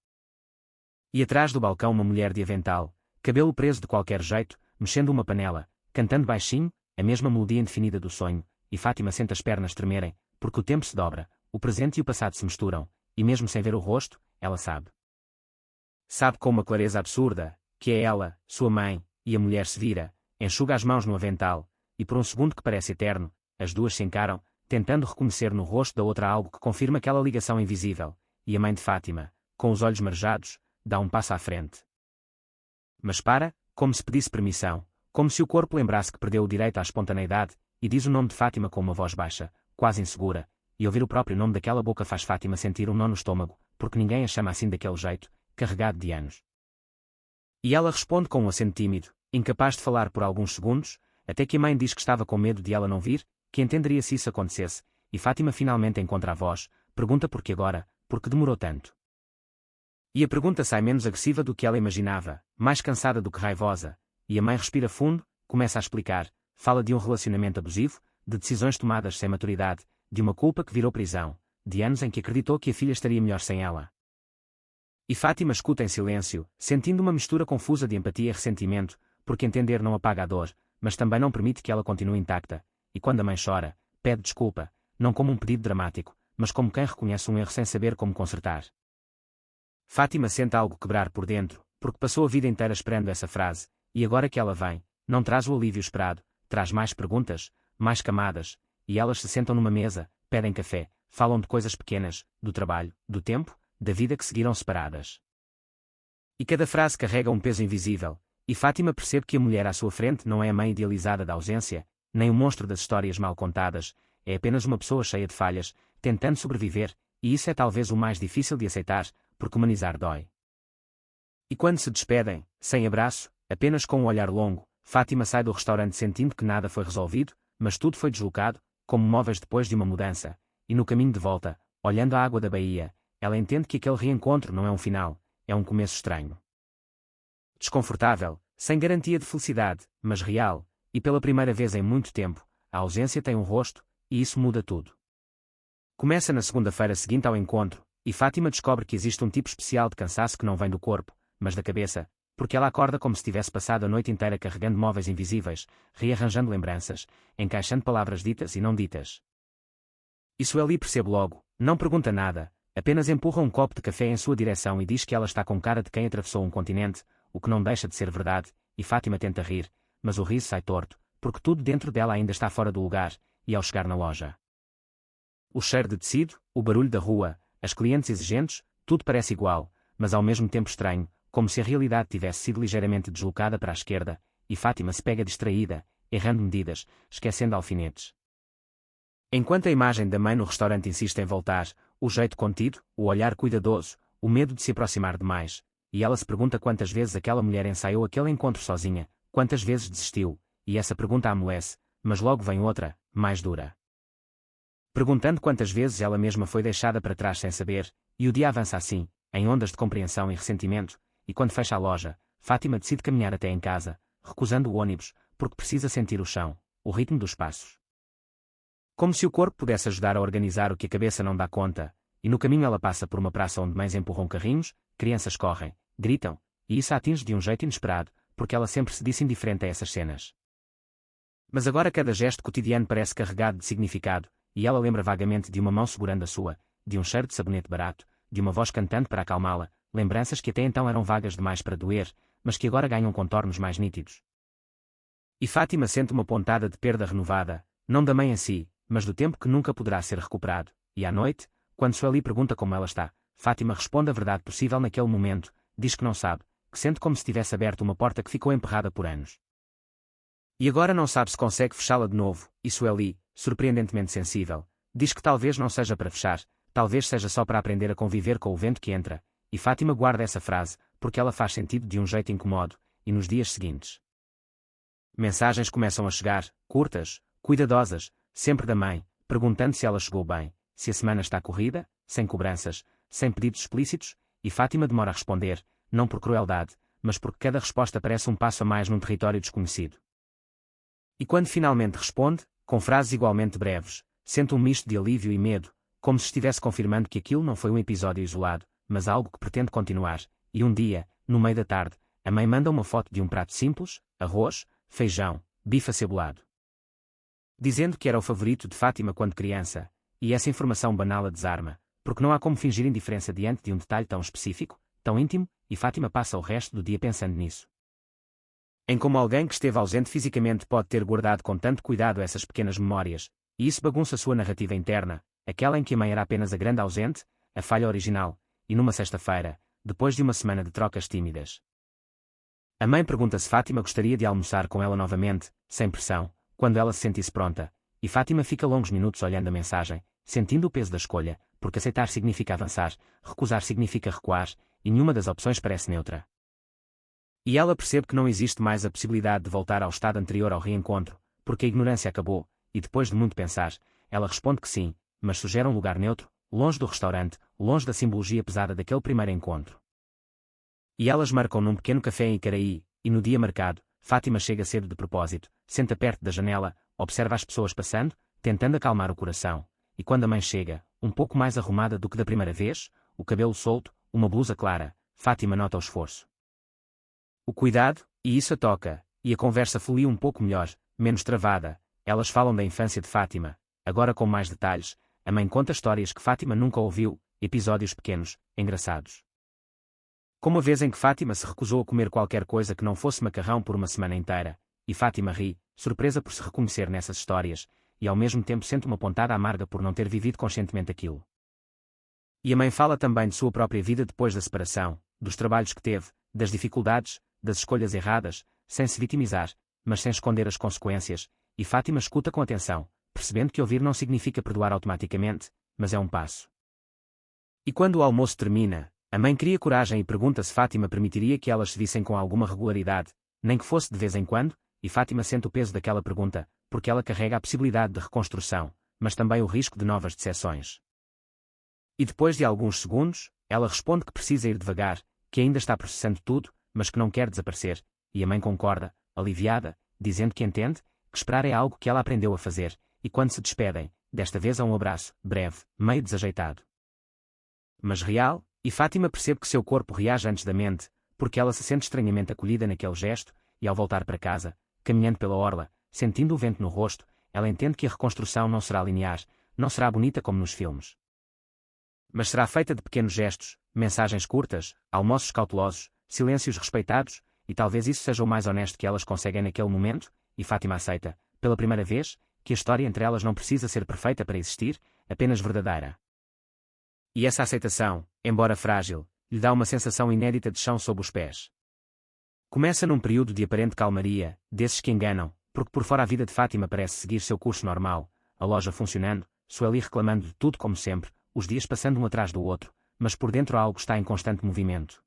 E atrás do balcão uma mulher de avental, cabelo preso de qualquer jeito, mexendo uma panela, cantando baixinho, a mesma melodia indefinida do sonho, e Fátima sente as pernas tremerem, porque o tempo se dobra, o presente e o passado se misturam, e mesmo sem ver o rosto, ela sabe. Sabe com uma clareza absurda, que é ela, sua mãe, e a mulher se vira, enxuga as mãos no avental, e por um segundo que parece eterno, as duas se encaram, tentando reconhecer no rosto da outra algo que confirma aquela ligação invisível, e a mãe de Fátima, com os olhos marejados, dá um passo à frente. Mas para, como se pedisse permissão, como se o corpo lembrasse que perdeu o direito à espontaneidade, e diz o nome de Fátima com uma voz baixa, quase insegura, e ouvir o próprio nome daquela boca faz Fátima sentir um nó no estômago, porque ninguém a chama assim daquele jeito, carregado de anos. E ela responde com um acento tímido, incapaz de falar por alguns segundos, até que a mãe diz que estava com medo de ela não vir, que entenderia se isso acontecesse, e Fátima finalmente encontra a voz, pergunta por que agora, por que demorou tanto. E a pergunta sai menos agressiva do que ela imaginava, mais cansada do que raivosa, e a mãe respira fundo, começa a explicar, fala de um relacionamento abusivo, de decisões tomadas sem maturidade, de uma culpa que virou prisão, de anos em que acreditou que a filha estaria melhor sem ela. E Fátima escuta em silêncio, sentindo uma mistura confusa de empatia e ressentimento, porque entender não apaga a dor, mas também não permite que ela continue intacta, e quando a mãe chora, pede desculpa, não como um pedido dramático, mas como quem reconhece um erro sem saber como consertar. Fátima sente algo quebrar por dentro, porque passou a vida inteira esperando essa frase, e agora que ela vem, não traz o alívio esperado, traz mais perguntas, mais camadas, e elas se sentam numa mesa, pedem café, falam de coisas pequenas, do trabalho, do tempo, da vida que seguiram separadas. E cada frase carrega um peso invisível, e Fátima percebe que a mulher à sua frente não é a mãe idealizada da ausência, nem o monstro das histórias mal contadas, é apenas uma pessoa cheia de falhas, tentando sobreviver, e isso é talvez o mais difícil de aceitar, porque humanizar dói. E quando se despedem, sem abraço, apenas com um olhar longo, Fátima sai do restaurante sentindo que nada foi resolvido, mas tudo foi deslocado, como móveis depois de uma mudança, e no caminho de volta, olhando a água da baía, ela entende que aquele reencontro não é um final, é um começo estranho. Desconfortável, sem garantia de felicidade, mas real, e pela primeira vez em muito tempo, a ausência tem um rosto, e isso muda tudo. Começa na segunda-feira seguinte ao encontro, e Fátima descobre que existe um tipo especial de cansaço que não vem do corpo, mas da cabeça, porque ela acorda como se tivesse passado a noite inteira carregando móveis invisíveis, rearranjando lembranças, encaixando palavras ditas e não ditas. E Sueli percebe logo, não pergunta nada, apenas empurra um copo de café em sua direção e diz que ela está com cara de quem atravessou um continente, o que não deixa de ser verdade, e Fátima tenta rir, mas o riso sai torto, porque tudo dentro dela ainda está fora do lugar, e ao chegar na loja. O cheiro de tecido, o barulho da rua, as clientes exigentes, tudo parece igual, mas ao mesmo tempo estranho, como se a realidade tivesse sido ligeiramente deslocada para a esquerda, e Fátima se pega distraída, errando medidas, esquecendo alfinetes. Enquanto a imagem da mãe no restaurante insiste em voltar, o jeito contido, o olhar cuidadoso, o medo de se aproximar demais, e ela se pergunta quantas vezes aquela mulher ensaiou aquele encontro sozinha, quantas vezes desistiu, e essa pergunta a amolece, mas logo vem outra, mais dura. Perguntando quantas vezes ela mesma foi deixada para trás sem saber, e o dia avança assim, em ondas de compreensão e ressentimento, e quando fecha a loja, Fátima decide caminhar até em casa, recusando o ônibus, porque precisa sentir o chão, o ritmo dos passos. Como se o corpo pudesse ajudar a organizar o que a cabeça não dá conta, e no caminho ela passa por uma praça onde mães empurram carrinhos, crianças correm, gritam, e isso a atinge de um jeito inesperado, porque ela sempre se disse indiferente a essas cenas. Mas agora cada gesto cotidiano parece carregado de significado, e ela lembra vagamente de uma mão segurando a sua, de um cheiro de sabonete barato, de uma voz cantando para acalmá-la, lembranças que até então eram vagas demais para doer, mas que agora ganham contornos mais nítidos. E Fátima sente uma pontada de perda renovada, não da mãe em si, mas do tempo que nunca poderá ser recuperado, e à noite, quando Sueli pergunta como ela está, Fátima responde a verdade possível naquele momento, diz que não sabe, que sente como se tivesse aberto uma porta que ficou emperrada por anos. E agora não sabe se consegue fechá-la de novo, e Sueli, surpreendentemente sensível, diz que talvez não seja para fechar, talvez seja só para aprender a conviver com o vento que entra, e Fátima guarda essa frase, porque ela faz sentido de um jeito incomodo, e nos dias seguintes. Mensagens começam a chegar, curtas, cuidadosas, sempre da mãe, perguntando se ela chegou bem, se a semana está corrida, sem cobranças, sem pedidos explícitos, e Fátima demora a responder, não por crueldade, mas porque cada resposta parece um passo a mais num território desconhecido. E quando finalmente responde, com frases igualmente breves, sente um misto de alívio e medo, como se estivesse confirmando que aquilo não foi um episódio isolado, mas algo que pretende continuar, e um dia, no meio da tarde, a mãe manda uma foto de um prato simples, arroz, feijão, bife acebolado. Dizendo que era o favorito de Fátima quando criança, e essa informação banal a desarma, porque não há como fingir indiferença diante de um detalhe tão específico, tão íntimo, e Fátima passa o resto do dia pensando nisso. Em como alguém que esteve ausente fisicamente pode ter guardado com tanto cuidado essas pequenas memórias, e isso bagunça sua narrativa interna, aquela em que a mãe era apenas a grande ausente, a falha original, e numa sexta-feira, depois de uma semana de trocas tímidas. A mãe pergunta se Fátima gostaria de almoçar com ela novamente, sem pressão, quando ela se sentisse pronta, e Fátima fica longos minutos olhando a mensagem, sentindo o peso da escolha, porque aceitar significa avançar, recusar significa recuar, e nenhuma das opções parece neutra. E ela percebe que não existe mais a possibilidade de voltar ao estado anterior ao reencontro, porque a ignorância acabou, e depois de muito pensar, ela responde que sim, mas sugere um lugar neutro, longe do restaurante, longe da simbologia pesada daquele primeiro encontro. E elas marcam num pequeno café em Icaraí, e no dia marcado, Fátima chega cedo de propósito, senta perto da janela, observa as pessoas passando, tentando acalmar o coração, e quando a mãe chega, um pouco mais arrumada do que da primeira vez, o cabelo solto, uma blusa clara, Fátima nota o esforço. O cuidado, e isso a toca, e a conversa flui um pouco melhor, menos travada, elas falam da infância de Fátima, agora com mais detalhes, a mãe conta histórias que Fátima nunca ouviu, episódios pequenos, engraçados. Como a vez em que Fátima se recusou a comer qualquer coisa que não fosse macarrão por uma semana inteira, e Fátima ri, surpresa por se reconhecer nessas histórias, e ao mesmo tempo sente uma pontada amarga por não ter vivido conscientemente aquilo. E a mãe fala também de sua própria vida depois da separação, dos trabalhos que teve, das dificuldades, das escolhas erradas, sem se vitimizar, mas sem esconder as consequências, e Fátima escuta com atenção, percebendo que ouvir não significa perdoar automaticamente, mas é um passo. E quando o almoço termina, a mãe cria coragem e pergunta se Fátima permitiria que elas se vissem com alguma regularidade, nem que fosse de vez em quando, e Fátima sente o peso daquela pergunta, porque ela carrega a possibilidade de reconstrução, mas também o risco de novas decepções. E depois de alguns segundos, ela responde que precisa ir devagar, que ainda está processando tudo, mas que não quer desaparecer, e a mãe concorda, aliviada, dizendo que entende, que esperar é algo que ela aprendeu a fazer, e quando se despedem, desta vez há um abraço, breve, meio desajeitado. Mas real, e Fátima percebe que seu corpo reage antes da mente, porque ela se sente estranhamente acolhida naquele gesto, e ao voltar para casa, caminhando pela orla, sentindo o vento no rosto, ela entende que a reconstrução não será linear, não será bonita como nos filmes. Mas será feita de pequenos gestos, mensagens curtas, almoços cautelosos, silêncios respeitados, e talvez isso seja o mais honesto que elas conseguem naquele momento, e Fátima aceita, pela primeira vez, que a história entre elas não precisa ser perfeita para existir, apenas verdadeira. E essa aceitação, embora frágil, lhe dá uma sensação inédita de chão sob os pés. Começa num período de aparente calmaria, desses que enganam, porque por fora a vida de Fátima parece seguir seu curso normal, a loja funcionando, Sueli reclamando de tudo como sempre, os dias passando um atrás do outro, mas por dentro algo está em constante movimento.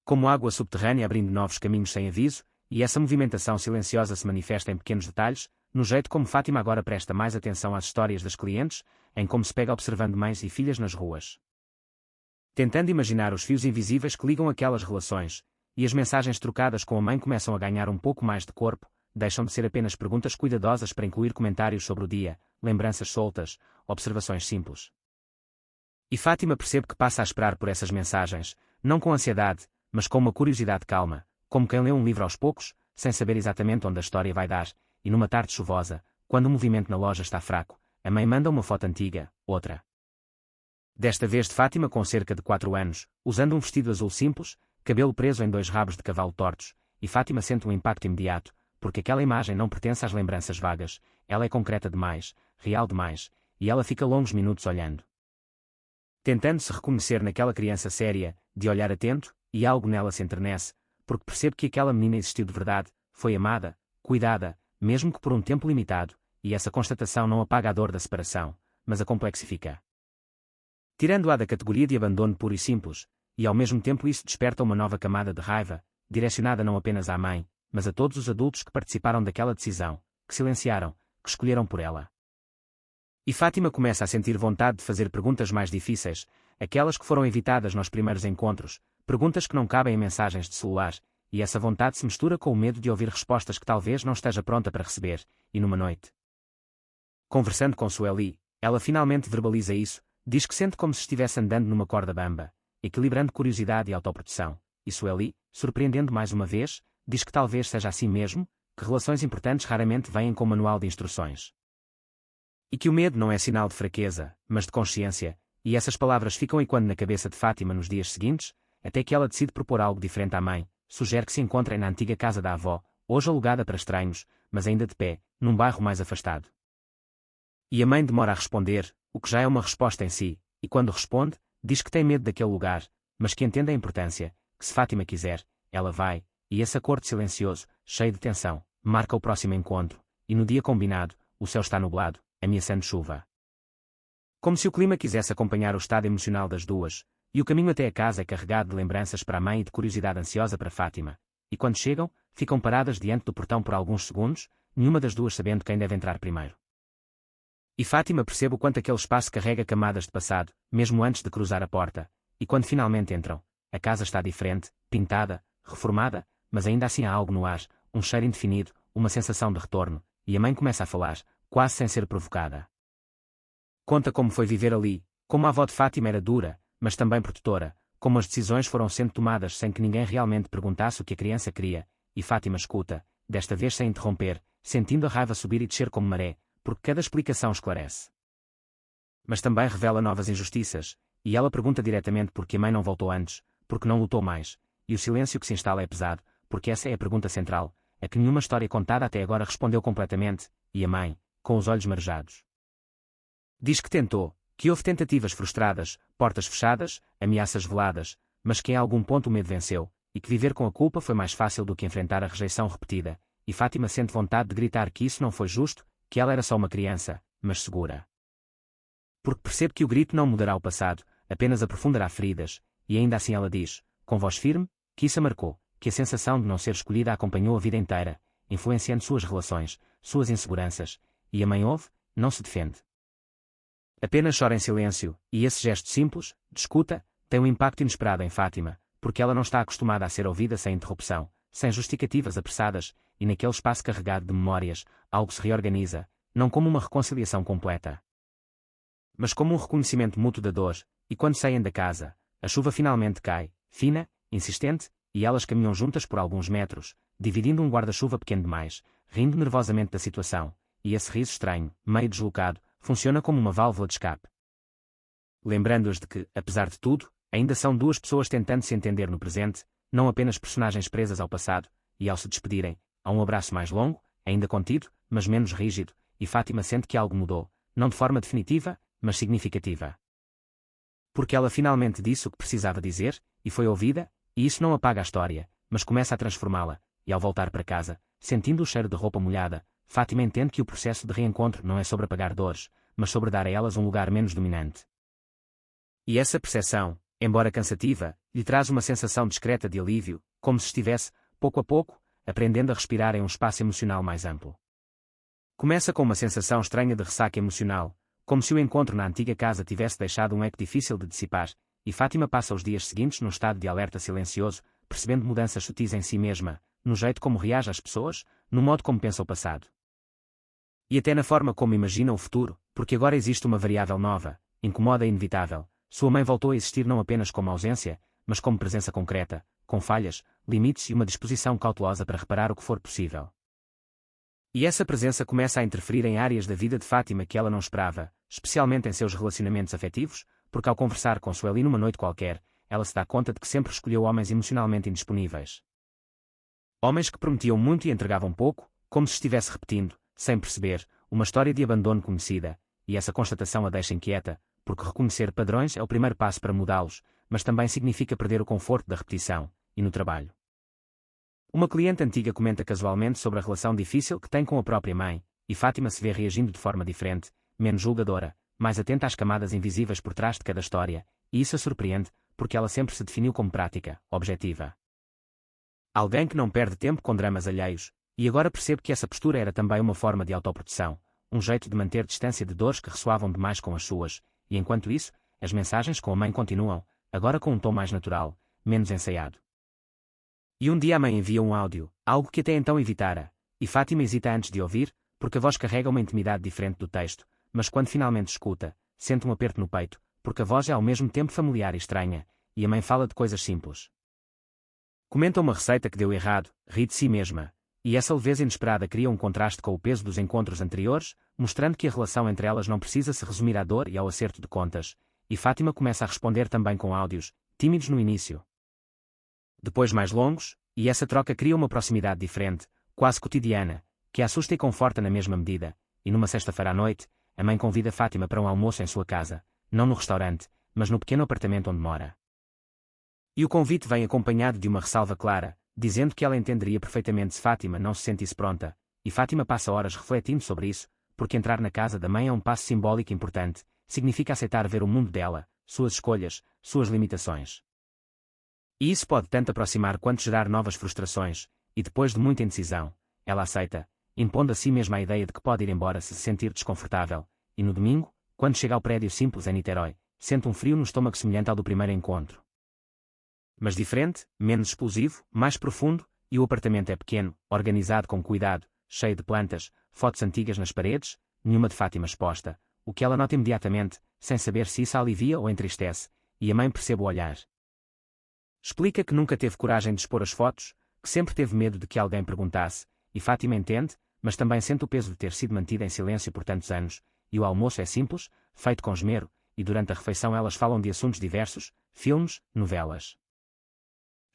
Como água subterrânea abrindo novos caminhos sem aviso, e essa movimentação silenciosa se manifesta em pequenos detalhes, no jeito como Fátima agora presta mais atenção às histórias das clientes, em como se pega observando mães e filhas nas ruas. Tentando imaginar os fios invisíveis que ligam aquelas relações, e as mensagens trocadas com a mãe começam a ganhar um pouco mais de corpo, deixam de ser apenas perguntas cuidadosas para incluir comentários sobre o dia, lembranças soltas, observações simples. E Fátima percebe que passa a esperar por essas mensagens, não com ansiedade, mas com uma curiosidade calma, como quem lê um livro aos poucos, sem saber exatamente onde a história vai dar, e numa tarde chuvosa, quando o movimento na loja está fraco, a mãe manda uma foto antiga, outra. Desta vez de Fátima com cerca de 4 anos, usando um vestido azul simples, cabelo preso em 2 rabos de cavalo tortos, e Fátima sente um impacto imediato, porque aquela imagem não pertence às lembranças vagas, ela é concreta demais, real demais, e ela fica longos minutos olhando. Tentando se reconhecer naquela criança séria, de olhar atento, e algo nela se enternece, porque percebe que aquela menina existiu de verdade, foi amada, cuidada, mesmo que por um tempo limitado, e essa constatação não apaga a dor da separação, mas a complexifica. Tirando-a da categoria de abandono puro e simples, e ao mesmo tempo isso desperta uma nova camada de raiva, direcionada não apenas à mãe, mas a todos os adultos que participaram daquela decisão, que silenciaram, que escolheram por ela. E Fátima começa a sentir vontade de fazer perguntas mais difíceis, aquelas que foram evitadas nos primeiros encontros, perguntas que não cabem em mensagens de celular, e essa vontade se mistura com o medo de ouvir respostas que talvez não esteja pronta para receber, e numa noite. Conversando com Sueli, ela finalmente verbaliza isso, diz que sente como se estivesse andando numa corda bamba, equilibrando curiosidade e autoproteção, e Sueli, surpreendendo mais uma vez, diz que talvez seja assim mesmo, que relações importantes raramente vêm com manual de instruções. E que o medo não é sinal de fraqueza, mas de consciência, e essas palavras ficam ecoando na cabeça de Fátima nos dias seguintes, até que ela decide propor algo diferente à mãe, sugere que se encontrem na antiga casa da avó, hoje alugada para estranhos, mas ainda de pé, num bairro mais afastado. E a mãe demora a responder, o que já é uma resposta em si, e quando responde, diz que tem medo daquele lugar, mas que entende a importância, que se Fátima quiser, ela vai, e esse acordo silencioso, cheio de tensão, marca o próximo encontro, e no dia combinado, o céu está nublado, ameaçando chuva. Como se o clima quisesse acompanhar o estado emocional das duas, e o caminho até a casa é carregado de lembranças para a mãe e de curiosidade ansiosa para Fátima, e quando chegam, ficam paradas diante do portão por alguns segundos, nenhuma das duas sabendo quem deve entrar primeiro. E Fátima percebe o quanto aquele espaço carrega camadas de passado, mesmo antes de cruzar a porta, e quando finalmente entram, a casa está diferente, pintada, reformada, mas ainda assim há algo no ar, um cheiro indefinido, uma sensação de retorno, e a mãe começa a falar, quase sem ser provocada. Conta como foi viver ali, como a avó de Fátima era dura, mas também protetora, como as decisões foram sendo tomadas sem que ninguém realmente perguntasse o que a criança queria, e Fátima escuta, desta vez sem interromper, sentindo a raiva subir e descer como maré, porque cada explicação esclarece. Mas também revela novas injustiças, e ela pergunta diretamente por que a mãe não voltou antes, porque não lutou mais, e o silêncio que se instala é pesado, porque essa é a pergunta central, a que nenhuma história contada até agora respondeu completamente, e a mãe, com os olhos marejados. Diz que tentou, que houve tentativas frustradas, portas fechadas, ameaças veladas, mas que em algum ponto o medo venceu, e que viver com a culpa foi mais fácil do que enfrentar a rejeição repetida, e Fátima sente vontade de gritar que isso não foi justo, que ela era só uma criança, mas segura. Porque percebe que o grito não mudará o passado, apenas aprofundará feridas, e ainda assim ela diz, com voz firme, que isso a marcou, que a sensação de não ser escolhida a acompanhou a vida inteira, influenciando suas relações, suas inseguranças, e a mãe ouve, não se defende. Apenas chora em silêncio, e esse gesto simples, de escuta, tem um impacto inesperado em Fátima, porque ela não está acostumada a ser ouvida sem interrupção, sem justificativas apressadas, e naquele espaço carregado de memórias, algo se reorganiza, não como uma reconciliação completa, mas como um reconhecimento mútuo da dor, e quando saem da casa, a chuva finalmente cai, fina, insistente, e elas caminham juntas por alguns metros, dividindo um guarda-chuva pequeno demais, rindo nervosamente da situação, e esse riso estranho, meio deslocado, funciona como uma válvula de escape. Lembrando-as de que, apesar de tudo, ainda são duas pessoas tentando se entender no presente, não apenas personagens presas ao passado, e ao se despedirem, há um abraço mais longo, ainda contido, mas menos rígido, e Fátima sente que algo mudou, não de forma definitiva, mas significativa. Porque ela finalmente disse o que precisava dizer, e foi ouvida, e isso não apaga a história, mas começa a transformá-la, e ao voltar para casa, sentindo o cheiro de roupa molhada, Fátima entende que o processo de reencontro não é sobre apagar dores, mas sobre dar a elas um lugar menos dominante. E essa percepção, embora cansativa, lhe traz uma sensação discreta de alívio, como se estivesse, pouco a pouco, aprendendo a respirar em um espaço emocional mais amplo. Começa com uma sensação estranha de ressaca emocional, como se o encontro na antiga casa tivesse deixado um eco difícil de dissipar, e Fátima passa os dias seguintes num estado de alerta silencioso, percebendo mudanças sutis em si mesma, no jeito como reage às pessoas, no modo como pensa o passado. E até na forma como imagina o futuro, porque agora existe uma variável nova, incomoda e inevitável. Sua mãe voltou a existir não apenas como ausência, mas como presença concreta, com falhas, limites e uma disposição cautelosa para reparar o que for possível. E essa presença começa a interferir em áreas da vida de Fátima que ela não esperava, especialmente em seus relacionamentos afetivos, porque ao conversar com Sueli numa noite qualquer, ela se dá conta de que sempre escolheu homens emocionalmente indisponíveis. Homens que prometiam muito e entregavam pouco, como se estivesse repetindo, sem perceber, uma história de abandono conhecida, e essa constatação a deixa inquieta, porque reconhecer padrões é o primeiro passo para mudá-los, mas também significa perder o conforto da repetição, e no trabalho. Uma cliente antiga comenta casualmente sobre a relação difícil que tem com a própria mãe, e Fátima se vê reagindo de forma diferente, menos julgadora, mais atenta às camadas invisíveis por trás de cada história, e isso a surpreende, porque ela sempre se definiu como prática, objetiva. Alguém que não perde tempo com dramas alheios, e agora percebe que essa postura era também uma forma de autoproteção, um jeito de manter distância de dores que ressoavam demais com as suas, e enquanto isso, as mensagens com a mãe continuam, agora com um tom mais natural, menos ensaiado. E um dia a mãe envia um áudio, algo que até então evitara, e Fátima hesita antes de ouvir, porque a voz carrega uma intimidade diferente do texto, mas quando finalmente escuta, sente um aperto no peito, porque a voz é ao mesmo tempo familiar e estranha, e a mãe fala de coisas simples. Comenta uma receita que deu errado, ri de si mesma, e essa leveza inesperada cria um contraste com o peso dos encontros anteriores, mostrando que a relação entre elas não precisa se resumir à dor e ao acerto de contas, e Fátima começa a responder também com áudios, tímidos no início, depois mais longos, e essa troca cria uma proximidade diferente, quase cotidiana, que a assusta e conforta na mesma medida, e numa sexta-feira à noite, a mãe convida Fátima para um almoço em sua casa, não no restaurante, mas no pequeno apartamento onde mora. E o convite vem acompanhado de uma ressalva clara, dizendo que ela entenderia perfeitamente se Fátima não se sentisse pronta, e Fátima passa horas refletindo sobre isso, porque entrar na casa da mãe é um passo simbólico importante, significa aceitar ver o mundo dela, suas escolhas, suas limitações. E isso pode tanto aproximar quanto gerar novas frustrações, e depois de muita indecisão, ela aceita, impondo a si mesma a ideia de que pode ir embora se sentir desconfortável, e no domingo, quando chega ao prédio simples em Niterói, sente um frio no estômago semelhante ao do primeiro encontro. Mas diferente, menos explosivo, mais profundo, e o apartamento é pequeno, organizado com cuidado, cheio de plantas, fotos antigas nas paredes, nenhuma de Fátima exposta, o que ela nota imediatamente, sem saber se isso a alivia ou entristece, e a mãe percebe o olhar. Explica que nunca teve coragem de expor as fotos, que sempre teve medo de que alguém perguntasse, e Fátima entende, mas também sente o peso de ter sido mantida em silêncio por tantos anos, e o almoço é simples, feito com esmero, e durante a refeição elas falam de assuntos diversos, filmes, novelas,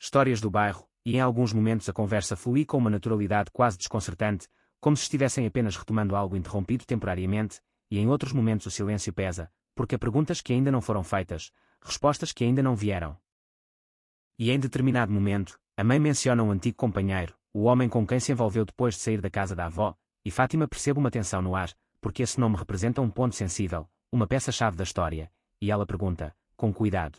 histórias do bairro, e em alguns momentos a conversa flui com uma naturalidade quase desconcertante, como se estivessem apenas retomando algo interrompido temporariamente, e em outros momentos o silêncio pesa, porque há perguntas que ainda não foram feitas, respostas que ainda não vieram. E em determinado momento, a mãe menciona um antigo companheiro, o homem com quem se envolveu depois de sair da casa da avó, e Fátima percebe uma tensão no ar, porque esse nome representa um ponto sensível, uma peça-chave da história, e ela pergunta, com cuidado,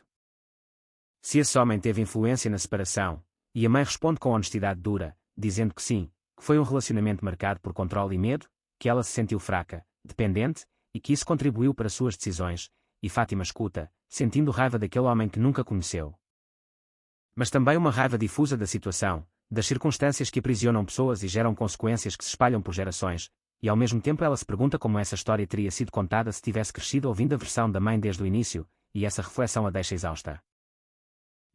se esse homem teve influência na separação, e a mãe responde com honestidade dura, dizendo que sim, que foi um relacionamento marcado por controle e medo, que ela se sentiu fraca, dependente, e que isso contribuiu para suas decisões, e Fátima escuta, sentindo raiva daquele homem que nunca conheceu. Mas também uma raiva difusa da situação, das circunstâncias que aprisionam pessoas e geram consequências que se espalham por gerações, e ao mesmo tempo ela se pergunta como essa história teria sido contada se tivesse crescido ouvindo a versão da mãe desde o início, e essa reflexão a deixa exausta.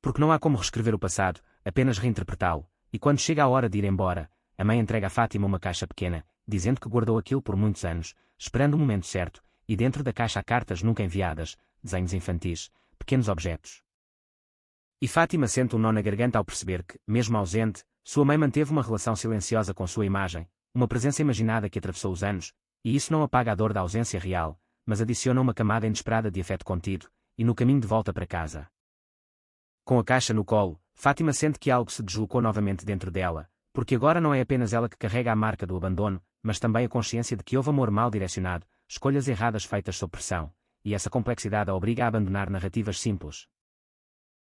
Porque não há como reescrever o passado, apenas reinterpretá-lo, e quando chega a hora de ir embora, a mãe entrega a Fátima uma caixa pequena, dizendo que guardou aquilo por muitos anos, esperando o momento certo, e dentro da caixa há cartas nunca enviadas, desenhos infantis, pequenos objetos. E Fátima sente um nó na garganta ao perceber que, mesmo ausente, sua mãe manteve uma relação silenciosa com sua imagem, uma presença imaginada que atravessou os anos, e isso não apaga a dor da ausência real, mas adiciona uma camada inesperada de afeto contido, e no caminho de volta para casa. Com a caixa no colo, Fátima sente que algo se deslocou novamente dentro dela, porque agora não é apenas ela que carrega a marca do abandono, mas também a consciência de que houve amor mal direcionado, escolhas erradas feitas sob pressão, e essa complexidade a obriga a abandonar narrativas simples.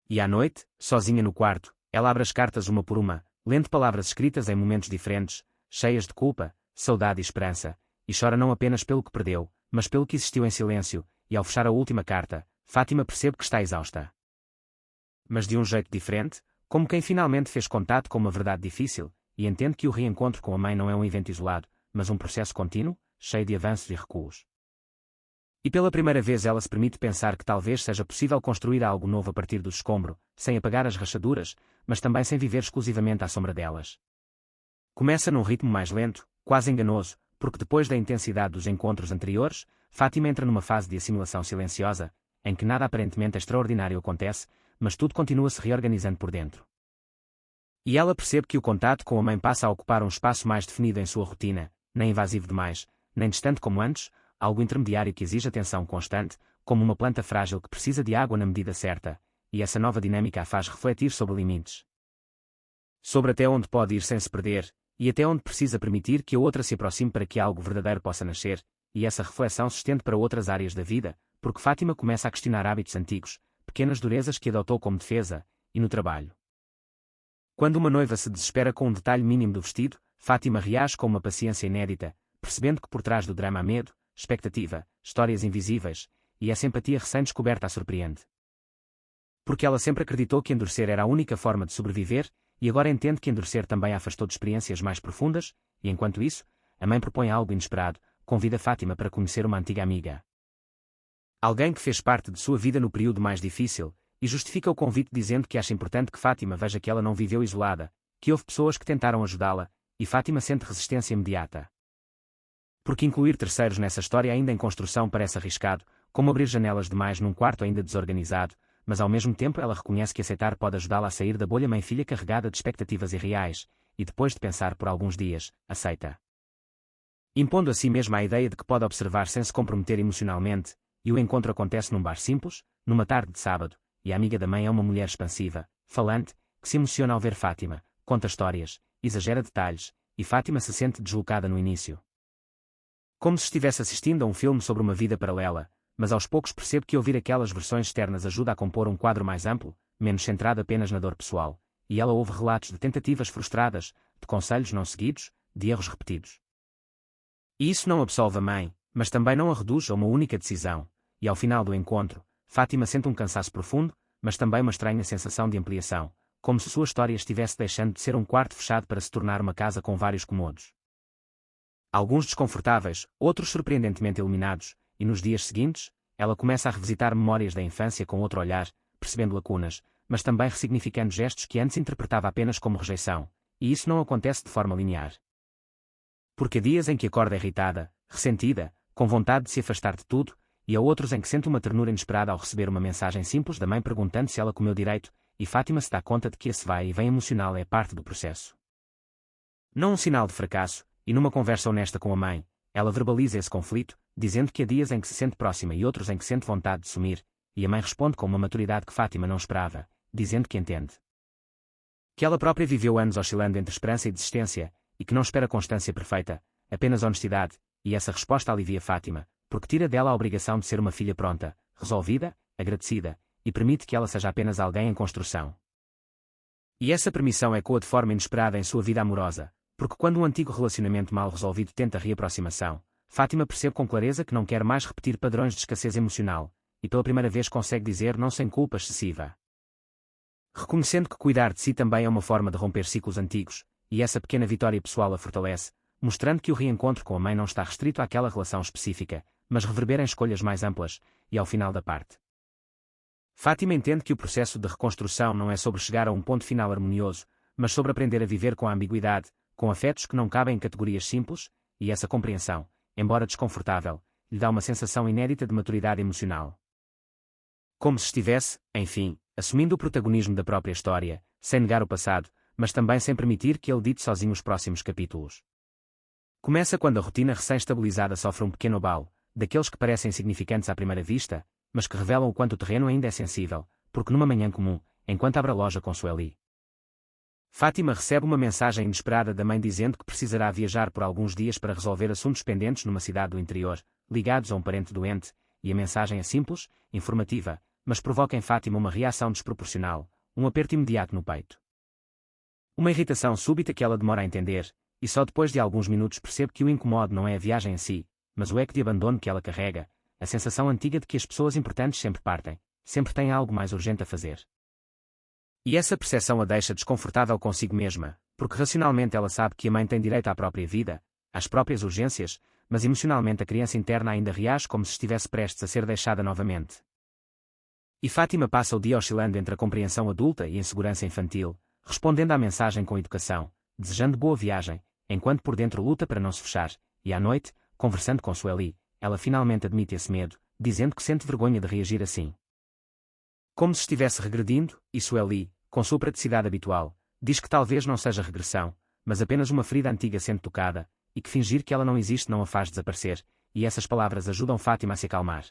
E à noite, sozinha no quarto, ela abre as cartas uma por uma, lendo palavras escritas em momentos diferentes, cheias de culpa, saudade e esperança, e chora não apenas pelo que perdeu, mas pelo que existiu em silêncio, e ao fechar a última carta, Fátima percebe que está exausta. Mas de um jeito diferente, como quem finalmente fez contato com uma verdade difícil, e entende que o reencontro com a mãe não é um evento isolado, mas um processo contínuo, cheio de avanços e recuos. E pela primeira vez ela se permite pensar que talvez seja possível construir algo novo a partir do escombro, sem apagar as rachaduras, mas também sem viver exclusivamente à sombra delas. Começa num ritmo mais lento, quase enganoso, porque depois da intensidade dos encontros anteriores, Fátima entra numa fase de assimilação silenciosa, em que nada aparentemente extraordinário acontece, mas tudo continua se reorganizando por dentro. E ela percebe que o contato com a mãe passa a ocupar um espaço mais definido em sua rotina, nem invasivo demais, nem distante como antes, algo intermediário que exige atenção constante, como uma planta frágil que precisa de água na medida certa, e essa nova dinâmica a faz refletir sobre limites. Sobre até onde pode ir sem se perder, e até onde precisa permitir que a outra se aproxime para que algo verdadeiro possa nascer, e essa reflexão se estende para outras áreas da vida, porque Fátima começa a questionar hábitos antigos, pequenas durezas que adotou como defesa, e no trabalho. Quando uma noiva se desespera com um detalhe mínimo do vestido, Fátima reage com uma paciência inédita, percebendo que por trás do drama há medo, expectativa, histórias invisíveis, e essa empatia recém-descoberta a surpreende. Porque ela sempre acreditou que endurecer era a única forma de sobreviver, e agora entende que endurecer também a afastou de experiências mais profundas, e enquanto isso, a mãe propõe algo inesperado, convida Fátima para conhecer uma antiga amiga. Alguém que fez parte de sua vida no período mais difícil, e justifica o convite dizendo que acha importante que Fátima veja que ela não viveu isolada, que houve pessoas que tentaram ajudá-la, e Fátima sente resistência imediata. Porque incluir terceiros nessa história ainda em construção parece arriscado, como abrir janelas demais num quarto ainda desorganizado, mas ao mesmo tempo ela reconhece que aceitar pode ajudá-la a sair da bolha mãe-filha carregada de expectativas irreais, e depois de pensar por alguns dias, aceita. Impondo a si mesma a ideia de que pode observar sem se comprometer emocionalmente, e o encontro acontece num bar simples, numa tarde de sábado, e a amiga da mãe é uma mulher expansiva, falante, que se emociona ao ver Fátima, conta histórias, exagera detalhes, e Fátima se sente deslocada no início. Como se estivesse assistindo a um filme sobre uma vida paralela, mas aos poucos percebe que ouvir aquelas versões externas ajuda a compor um quadro mais amplo, menos centrado apenas na dor pessoal, e ela ouve relatos de tentativas frustradas, de conselhos não seguidos, de erros repetidos. E isso não absolve a mãe, mas também não a reduz a uma única decisão, e ao final do encontro, Fátima sente um cansaço profundo, mas também uma estranha sensação de ampliação, como se sua história estivesse deixando de ser um quarto fechado para se tornar uma casa com vários cômodos. Alguns desconfortáveis, outros surpreendentemente iluminados, e nos dias seguintes, ela começa a revisitar memórias da infância com outro olhar, percebendo lacunas, mas também ressignificando gestos que antes interpretava apenas como rejeição, e isso não acontece de forma linear. Porque há dias em que acorda irritada, ressentida, com vontade de se afastar de tudo, e há outros em que sente uma ternura inesperada ao receber uma mensagem simples da mãe perguntando se ela comeu direito, e Fátima se dá conta de que esse vai e vem emocional é parte do processo. Não um sinal de fracasso, e numa conversa honesta com a mãe, ela verbaliza esse conflito, dizendo que há dias em que se sente próxima e outros em que sente vontade de sumir, e a mãe responde com uma maturidade que Fátima não esperava, dizendo que entende. Que ela própria viveu anos oscilando entre esperança e desistência, e que não espera constância perfeita, apenas honestidade, e essa resposta alivia Fátima, porque tira dela a obrigação de ser uma filha pronta, resolvida, agradecida, e permite que ela seja apenas alguém em construção. E essa permissão ecoa de forma inesperada em sua vida amorosa, porque quando um antigo relacionamento mal resolvido tenta reaproximação, Fátima percebe com clareza que não quer mais repetir padrões de escassez emocional, e pela primeira vez consegue dizer não sem culpa excessiva. Reconhecendo que cuidar de si também é uma forma de romper ciclos antigos, e essa pequena vitória pessoal a fortalece, mostrando que o reencontro com a mãe não está restrito àquela relação específica, mas reverbera em escolhas mais amplas, e ao final da parte. Fátima entende que o processo de reconstrução não é sobre chegar a um ponto final harmonioso, mas sobre aprender a viver com a ambiguidade, com afetos que não cabem em categorias simples, e essa compreensão, embora desconfortável, lhe dá uma sensação inédita de maturidade emocional. Como se estivesse, enfim, assumindo o protagonismo da própria história, sem negar o passado, mas também sem permitir que ele dite sozinho os próximos capítulos. Começa quando a rotina recém-estabilizada sofre um pequeno abalo, daqueles que parecem insignificantes à primeira vista, mas que revelam o quanto o terreno ainda é sensível, porque numa manhã comum, enquanto abre a loja com Sueli, Fátima recebe uma mensagem inesperada da mãe dizendo que precisará viajar por alguns dias para resolver assuntos pendentes numa cidade do interior, ligados a um parente doente, e a mensagem é simples, informativa, mas provoca em Fátima uma reação desproporcional, um aperto imediato no peito. Uma irritação súbita que ela demora a entender, e só depois de alguns minutos percebe que o incomodo não é a viagem em si, mas o eco de abandono que ela carrega, a sensação antiga de que as pessoas importantes sempre partem, sempre têm algo mais urgente a fazer. E essa percepção a deixa desconfortável consigo mesma, porque racionalmente ela sabe que a mãe tem direito à própria vida, às próprias urgências, mas emocionalmente a criança interna ainda reage como se estivesse prestes a ser deixada novamente. E Fátima passa o dia oscilando entre a compreensão adulta e a insegurança infantil, respondendo à mensagem com educação, desejando boa viagem, enquanto por dentro luta para não se fechar, e à noite, conversando com Sueli, ela finalmente admite esse medo, dizendo que sente vergonha de reagir assim. Como se estivesse regredindo, e Sueli, com sua praticidade habitual, diz que talvez não seja regressão, mas apenas uma ferida antiga sendo tocada, e que fingir que ela não existe não a faz desaparecer, e essas palavras ajudam Fátima a se acalmar.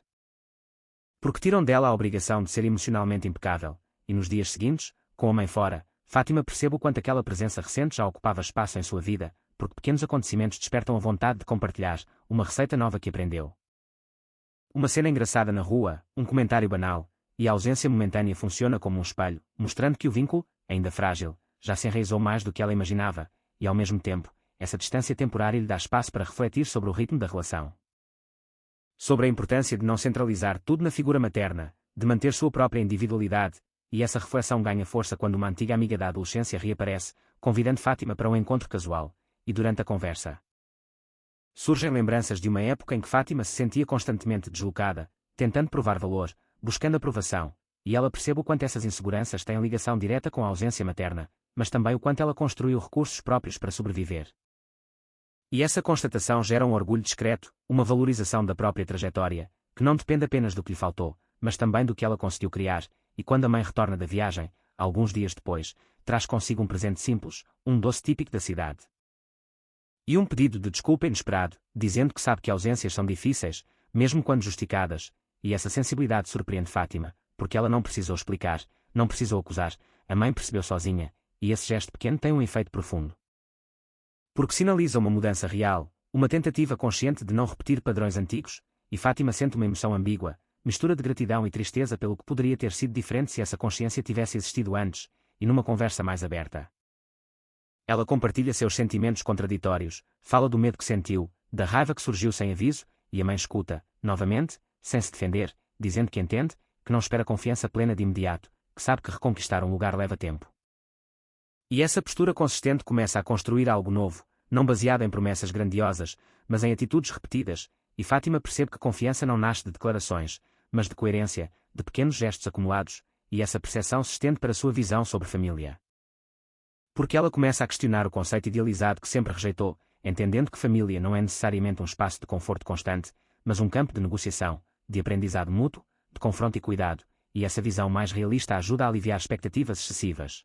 Porque tiram dela a obrigação de ser emocionalmente impecável, e nos dias seguintes, com a mãe fora, Fátima percebe o quanto aquela presença recente já ocupava espaço em sua vida, porque pequenos acontecimentos despertam a vontade de compartilhar uma receita nova que aprendeu. Uma cena engraçada na rua, um comentário banal, e a ausência momentânea funciona como um espelho, mostrando que o vínculo, ainda frágil, já se enraizou mais do que ela imaginava, e ao mesmo tempo, essa distância temporária lhe dá espaço para refletir sobre o ritmo da relação. Sobre a importância de não centralizar tudo na figura materna, de manter sua própria individualidade, e essa reflexão ganha força quando uma antiga amiga da adolescência reaparece, convidando Fátima para um encontro casual, e durante a conversa surgem lembranças de uma época em que Fátima se sentia constantemente deslocada, tentando provar valor, buscando aprovação, e ela percebe o quanto essas inseguranças têm ligação direta com a ausência materna, mas também o quanto ela construiu recursos próprios para sobreviver. E essa constatação gera um orgulho discreto, uma valorização da própria trajetória, que não depende apenas do que lhe faltou, mas também do que ela conseguiu criar, e quando a mãe retorna da viagem, alguns dias depois, traz consigo um presente simples, um doce típico da cidade. E um pedido de desculpa inesperado, dizendo que sabe que ausências são difíceis, mesmo quando justificadas, e essa sensibilidade surpreende Fátima, porque ela não precisou explicar, não precisou acusar, a mãe percebeu sozinha, e esse gesto pequeno tem um efeito profundo. Porque sinaliza uma mudança real, uma tentativa consciente de não repetir padrões antigos, e Fátima sente uma emoção ambígua, mistura de gratidão e tristeza pelo que poderia ter sido diferente se essa consciência tivesse existido antes, e numa conversa mais aberta. Ela compartilha seus sentimentos contraditórios, fala do medo que sentiu, da raiva que surgiu sem aviso, e a mãe escuta, novamente, sem se defender, dizendo que entende, que não espera confiança plena de imediato, que sabe que reconquistar um lugar leva tempo. E essa postura consistente começa a construir algo novo, não baseado em promessas grandiosas, mas em atitudes repetidas, e Fátima percebe que confiança não nasce de declarações, mas de coerência, de pequenos gestos acumulados, e essa percepção se estende para a sua visão sobre família. Porque ela começa a questionar o conceito idealizado que sempre rejeitou, entendendo que família não é necessariamente um espaço de conforto constante, mas um campo de negociação, de aprendizado mútuo, de confronto e cuidado, e essa visão mais realista ajuda a aliviar expectativas excessivas.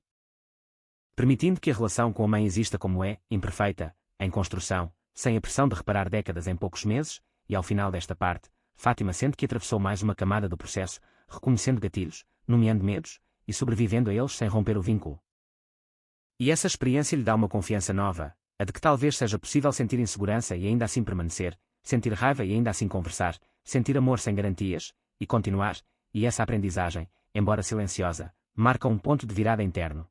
Permitindo que a relação com a mãe exista como é, imperfeita, em construção, sem a pressão de reparar décadas em poucos meses, e ao final desta parte, Fátima sente que atravessou mais uma camada do processo, reconhecendo gatilhos, nomeando medos, e sobrevivendo a eles sem romper o vínculo. E essa experiência lhe dá uma confiança nova, a de que talvez seja possível sentir insegurança e ainda assim permanecer, sentir raiva e ainda assim conversar, sentir amor sem garantias, e continuar, e essa aprendizagem, embora silenciosa, marca um ponto de virada interno.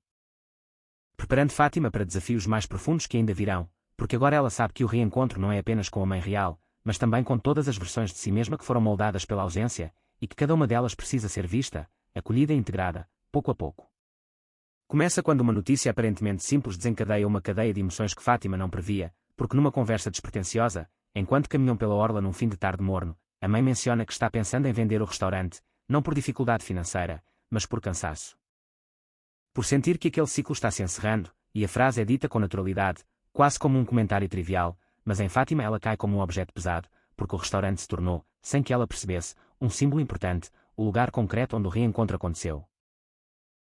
Preparando Fátima para desafios mais profundos que ainda virão, porque agora ela sabe que o reencontro não é apenas com a mãe real, mas também com todas as versões de si mesma que foram moldadas pela ausência, e que cada uma delas precisa ser vista, acolhida e integrada, pouco a pouco. Começa quando uma notícia aparentemente simples desencadeia uma cadeia de emoções que Fátima não previa, porque numa conversa despretensiosa, enquanto caminham pela orla num fim de tarde morno, a mãe menciona que está pensando em vender o restaurante, não por dificuldade financeira, mas por cansaço. Por sentir que aquele ciclo está se encerrando, e a frase é dita com naturalidade, quase como um comentário trivial, mas em Fátima ela cai como um objeto pesado, porque o restaurante se tornou, sem que ela percebesse, um símbolo importante, o lugar concreto onde o reencontro aconteceu.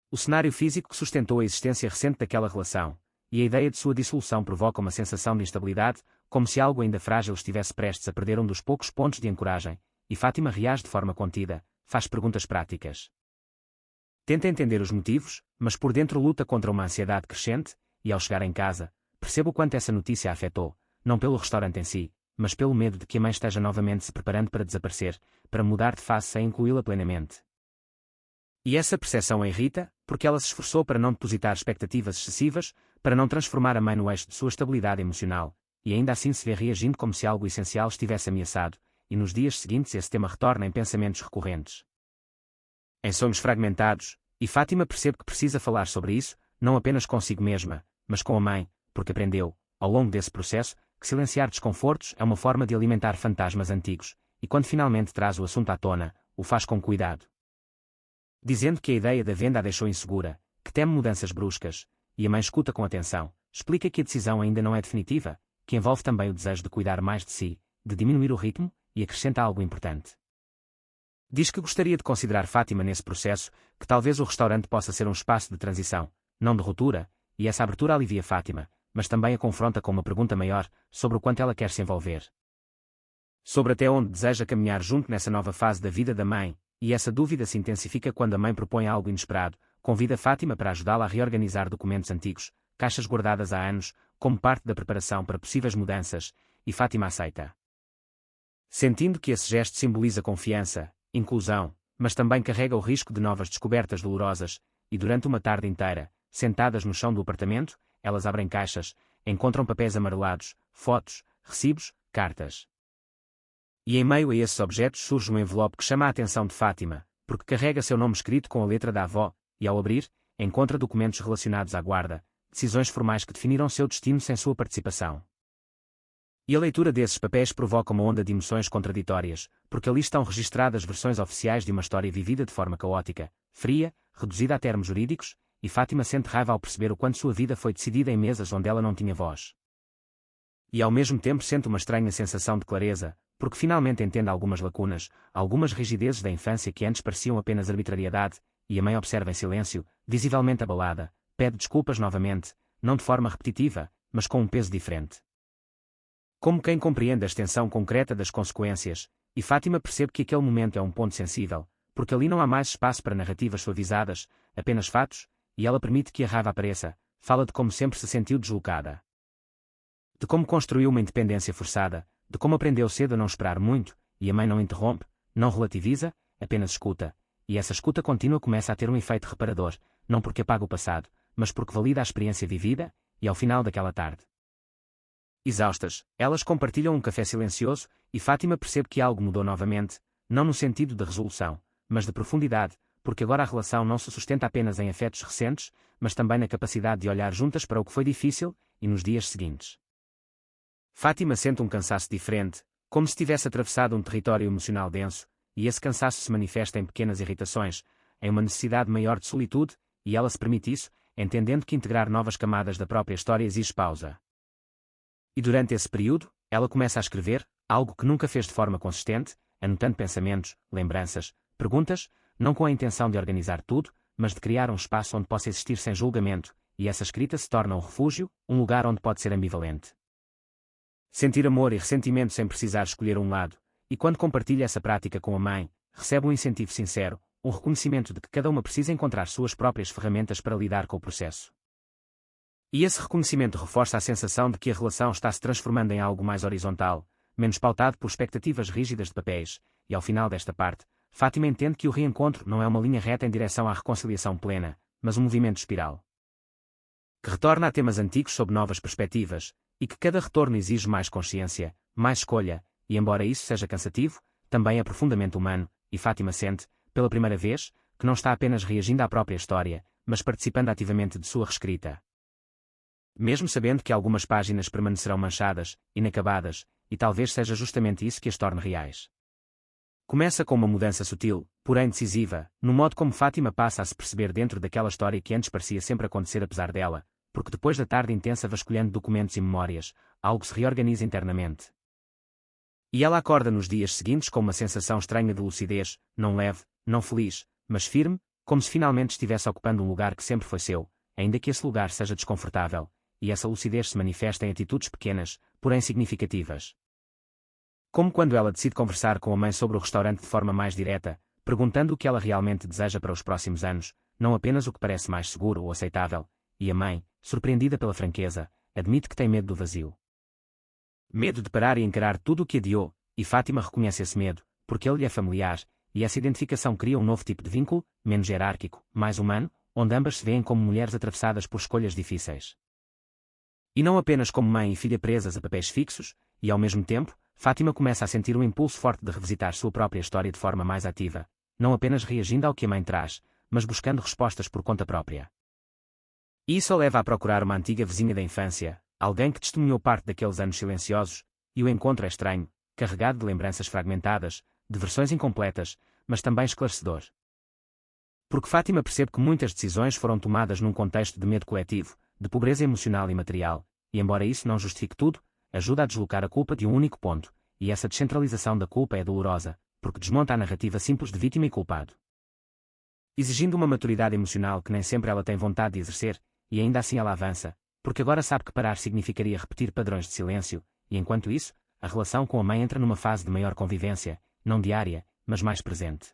O cenário físico que sustentou a existência recente daquela relação, e a ideia de sua dissolução provoca uma sensação de instabilidade, como se algo ainda frágil estivesse prestes a perder um dos poucos pontos de ancoragem, e Fátima reage de forma contida, faz perguntas práticas. Tenta entender os motivos, mas por dentro luta contra uma ansiedade crescente, e ao chegar em casa, percebe o quanto essa notícia a afetou, não pelo restaurante em si, mas pelo medo de que a mãe esteja novamente se preparando para desaparecer, para mudar de face sem incluí-la plenamente. E essa percepção a irrita, porque ela se esforçou para não depositar expectativas excessivas, para não transformar a mãe no eixo de sua estabilidade emocional, e ainda assim se vê reagindo como se algo essencial estivesse ameaçado, e nos dias seguintes esse tema retorna em pensamentos recorrentes. Em sonhos fragmentados, e Fátima percebe que precisa falar sobre isso, não apenas consigo mesma, mas com a mãe, porque aprendeu, ao longo desse processo, que silenciar desconfortos é uma forma de alimentar fantasmas antigos, e quando finalmente traz o assunto à tona, o faz com cuidado. Dizendo que a ideia da venda a deixou insegura, que teme mudanças bruscas, e a mãe escuta com atenção, explica que a decisão ainda não é definitiva, que envolve também o desejo de cuidar mais de si, de diminuir o ritmo, e acrescenta algo importante. Diz que gostaria de considerar Fátima nesse processo, que talvez o restaurante possa ser um espaço de transição, não de ruptura, e essa abertura alivia Fátima, mas também a confronta com uma pergunta maior, sobre o quanto ela quer se envolver. Sobre até onde deseja caminhar junto nessa nova fase da vida da mãe, e essa dúvida se intensifica quando a mãe propõe algo inesperado, convida Fátima para ajudá-la a reorganizar documentos antigos, caixas guardadas há anos, como parte da preparação para possíveis mudanças, e Fátima aceita. Sentindo que esse gesto simboliza confiança, inclusão, mas também carrega o risco de novas descobertas dolorosas, e durante uma tarde inteira, sentadas no chão do apartamento, elas abrem caixas, encontram papéis amarelados, fotos, recibos, cartas. E em meio a esses objetos surge um envelope que chama a atenção de Fátima, porque carrega seu nome escrito com a letra da avó, e ao abrir, encontra documentos relacionados à guarda, decisões formais que definiram seu destino sem sua participação. E a leitura desses papéis provoca uma onda de emoções contraditórias, porque ali estão registradas versões oficiais de uma história vivida de forma caótica, fria, reduzida a termos jurídicos, e Fátima sente raiva ao perceber o quanto sua vida foi decidida em mesas onde ela não tinha voz. E ao mesmo tempo sente uma estranha sensação de clareza, porque finalmente entende algumas lacunas, algumas rigidezes da infância que antes pareciam apenas arbitrariedade, e a mãe observa em silêncio, visivelmente abalada, pede desculpas novamente, não de forma repetitiva, mas com um peso diferente. Como quem compreende a extensão concreta das consequências, e Fátima percebe que aquele momento é um ponto sensível, porque ali não há mais espaço para narrativas suavizadas, apenas fatos, e ela permite que a raiva apareça, fala de como sempre se sentiu deslocada. De como construiu uma independência forçada, de como aprendeu cedo a não esperar muito, e a mãe não interrompe, não relativiza, apenas escuta, e essa escuta contínua começa a ter um efeito reparador, não porque apaga o passado, mas porque valida a experiência vivida, e ao final daquela tarde. Exaustas, elas compartilham um café silencioso, e Fátima percebe que algo mudou novamente, não no sentido de resolução, mas de profundidade, porque agora a relação não se sustenta apenas em afetos recentes, mas também na capacidade de olhar juntas para o que foi difícil, e nos dias seguintes. Fátima sente um cansaço diferente, como se tivesse atravessado um território emocional denso, e esse cansaço se manifesta em pequenas irritações, em uma necessidade maior de solitude, e ela se permite isso, entendendo que integrar novas camadas da própria história exige pausa. E durante esse período, ela começa a escrever, algo que nunca fez de forma consistente, anotando pensamentos, lembranças, perguntas, não com a intenção de organizar tudo, mas de criar um espaço onde possa existir sem julgamento, e essa escrita se torna um refúgio, um lugar onde pode ser ambivalente. Sentir amor e ressentimento sem precisar escolher um lado, e quando compartilha essa prática com a mãe, recebe um incentivo sincero, um reconhecimento de que cada uma precisa encontrar suas próprias ferramentas para lidar com o processo. E esse reconhecimento reforça a sensação de que a relação está se transformando em algo mais horizontal, menos pautado por expectativas rígidas de papéis, e ao final desta parte, Fátima entende que o reencontro não é uma linha reta em direção à reconciliação plena, mas um movimento espiral. Que retorna a temas antigos sob novas perspectivas, e que cada retorno exige mais consciência, mais escolha, e embora isso seja cansativo, também é profundamente humano, e Fátima sente, pela primeira vez, que não está apenas reagindo à própria história, mas participando ativamente de sua reescrita. Mesmo sabendo que algumas páginas permanecerão manchadas, inacabadas, e talvez seja justamente isso que as torne reais. Começa com uma mudança sutil, porém decisiva, no modo como Fátima passa a se perceber dentro daquela história que antes parecia sempre acontecer apesar dela, porque depois da tarde intensa vasculhando documentos e memórias, algo se reorganiza internamente. E ela acorda nos dias seguintes com uma sensação estranha de lucidez, não leve, não feliz, mas firme, como se finalmente estivesse ocupando um lugar que sempre foi seu, ainda que esse lugar seja desconfortável, e essa lucidez se manifesta em atitudes pequenas, porém significativas. Como quando ela decide conversar com a mãe sobre o restaurante de forma mais direta, perguntando o que ela realmente deseja para os próximos anos, não apenas o que parece mais seguro ou aceitável, e a mãe, surpreendida pela franqueza, admite que tem medo do vazio. Medo de parar e encarar tudo o que adiou, e Fátima reconhece esse medo, porque ele lhe é familiar, e essa identificação cria um novo tipo de vínculo, menos hierárquico, mais humano, onde ambas se veem como mulheres atravessadas por escolhas difíceis. E não apenas como mãe e filha presas a papéis fixos, e ao mesmo tempo, Fátima começa a sentir um impulso forte de revisitar sua própria história de forma mais ativa, não apenas reagindo ao que a mãe traz, mas buscando respostas por conta própria. E isso a leva a procurar uma antiga vizinha da infância, alguém que testemunhou parte daqueles anos silenciosos, e o encontro é estranho, carregado de lembranças fragmentadas, de versões incompletas, mas também esclarecedor. Porque Fátima percebe que muitas decisões foram tomadas num contexto de medo coletivo, de pobreza emocional e material, e embora isso não justifique tudo, ajuda a deslocar a culpa de um único ponto, e essa descentralização da culpa é dolorosa, porque desmonta a narrativa simples de vítima e culpado. Exigindo uma maturidade emocional que nem sempre ela tem vontade de exercer, e ainda assim ela avança, porque agora sabe que parar significaria repetir padrões de silêncio, e enquanto isso, a relação com a mãe entra numa fase de maior convivência, não diária, mas mais presente.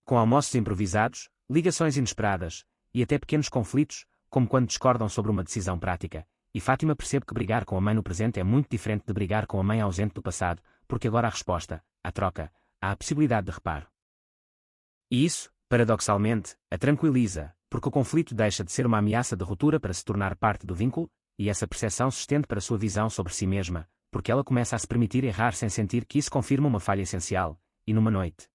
Com almoços improvisados, ligações inesperadas, e até pequenos conflitos, como quando discordam sobre uma decisão prática, e Fátima percebe que brigar com a mãe no presente é muito diferente de brigar com a mãe ausente do passado, porque agora há resposta, há troca, há a possibilidade de reparo. E isso, paradoxalmente, a tranquiliza, porque o conflito deixa de ser uma ameaça de ruptura para se tornar parte do vínculo, e essa percepção se estende para sua visão sobre si mesma, porque ela começa a se permitir errar sem sentir que isso confirma uma falha essencial, e numa noite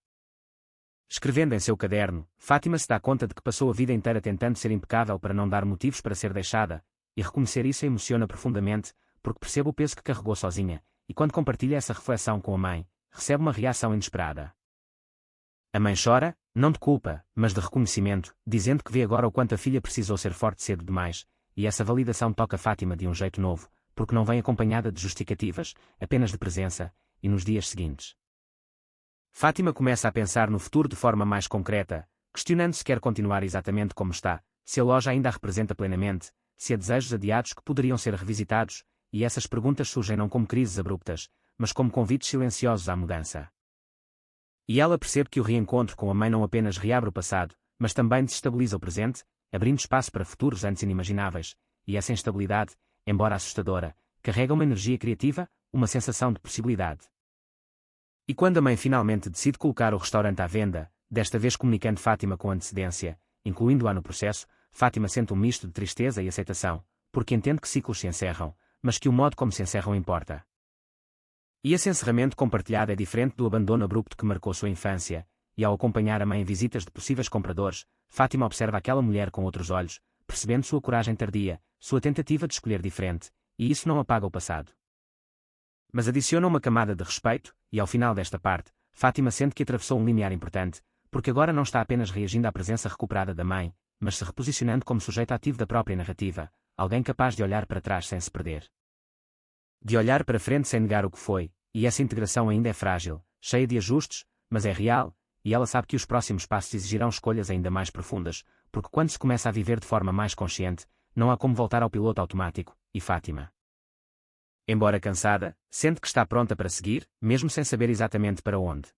Escrevendo em seu caderno, Fátima se dá conta de que passou a vida inteira tentando ser impecável para não dar motivos para ser deixada, e reconhecer isso a emociona profundamente, porque percebe o peso que carregou sozinha, e quando compartilha essa reflexão com a mãe, recebe uma reação inesperada. A mãe chora, não de culpa, mas de reconhecimento, dizendo que vê agora o quanto a filha precisou ser forte cedo demais, e essa validação toca Fátima de um jeito novo, porque não vem acompanhada de justificativas, apenas de presença, e nos dias seguintes. Fátima começa a pensar no futuro de forma mais concreta, questionando se quer continuar exatamente como está, se a loja ainda a representa plenamente, se há desejos adiados que poderiam ser revisitados, e essas perguntas surgem não como crises abruptas, mas como convites silenciosos à mudança. E ela percebe que o reencontro com a mãe não apenas reabre o passado, mas também desestabiliza o presente, abrindo espaço para futuros antes inimagináveis, e essa instabilidade, embora assustadora, carrega uma energia criativa, uma sensação de possibilidade. E quando a mãe finalmente decide colocar o restaurante à venda, desta vez comunicando Fátima com antecedência, incluindo-a no processo, Fátima sente um misto de tristeza e aceitação, porque entende que ciclos se encerram, mas que o modo como se encerram importa. E esse encerramento compartilhado é diferente do abandono abrupto que marcou sua infância, e ao acompanhar a mãe em visitas de possíveis compradores, Fátima observa aquela mulher com outros olhos, percebendo sua coragem tardia, sua tentativa de escolher diferente, e isso não apaga o passado. Mas adiciona uma camada de respeito, e ao final desta parte, Fátima sente que atravessou um limiar importante, porque agora não está apenas reagindo à presença recuperada da mãe, mas se reposicionando como sujeito ativo da própria narrativa, alguém capaz de olhar para trás sem se perder. De olhar para frente sem negar o que foi, e essa integração ainda é frágil, cheia de ajustes, mas é real, e ela sabe que os próximos passos exigirão escolhas ainda mais profundas, porque quando se começa a viver de forma mais consciente, não há como voltar ao piloto automático, e Fátima, embora cansada, sente que está pronta para seguir, mesmo sem saber exatamente para onde.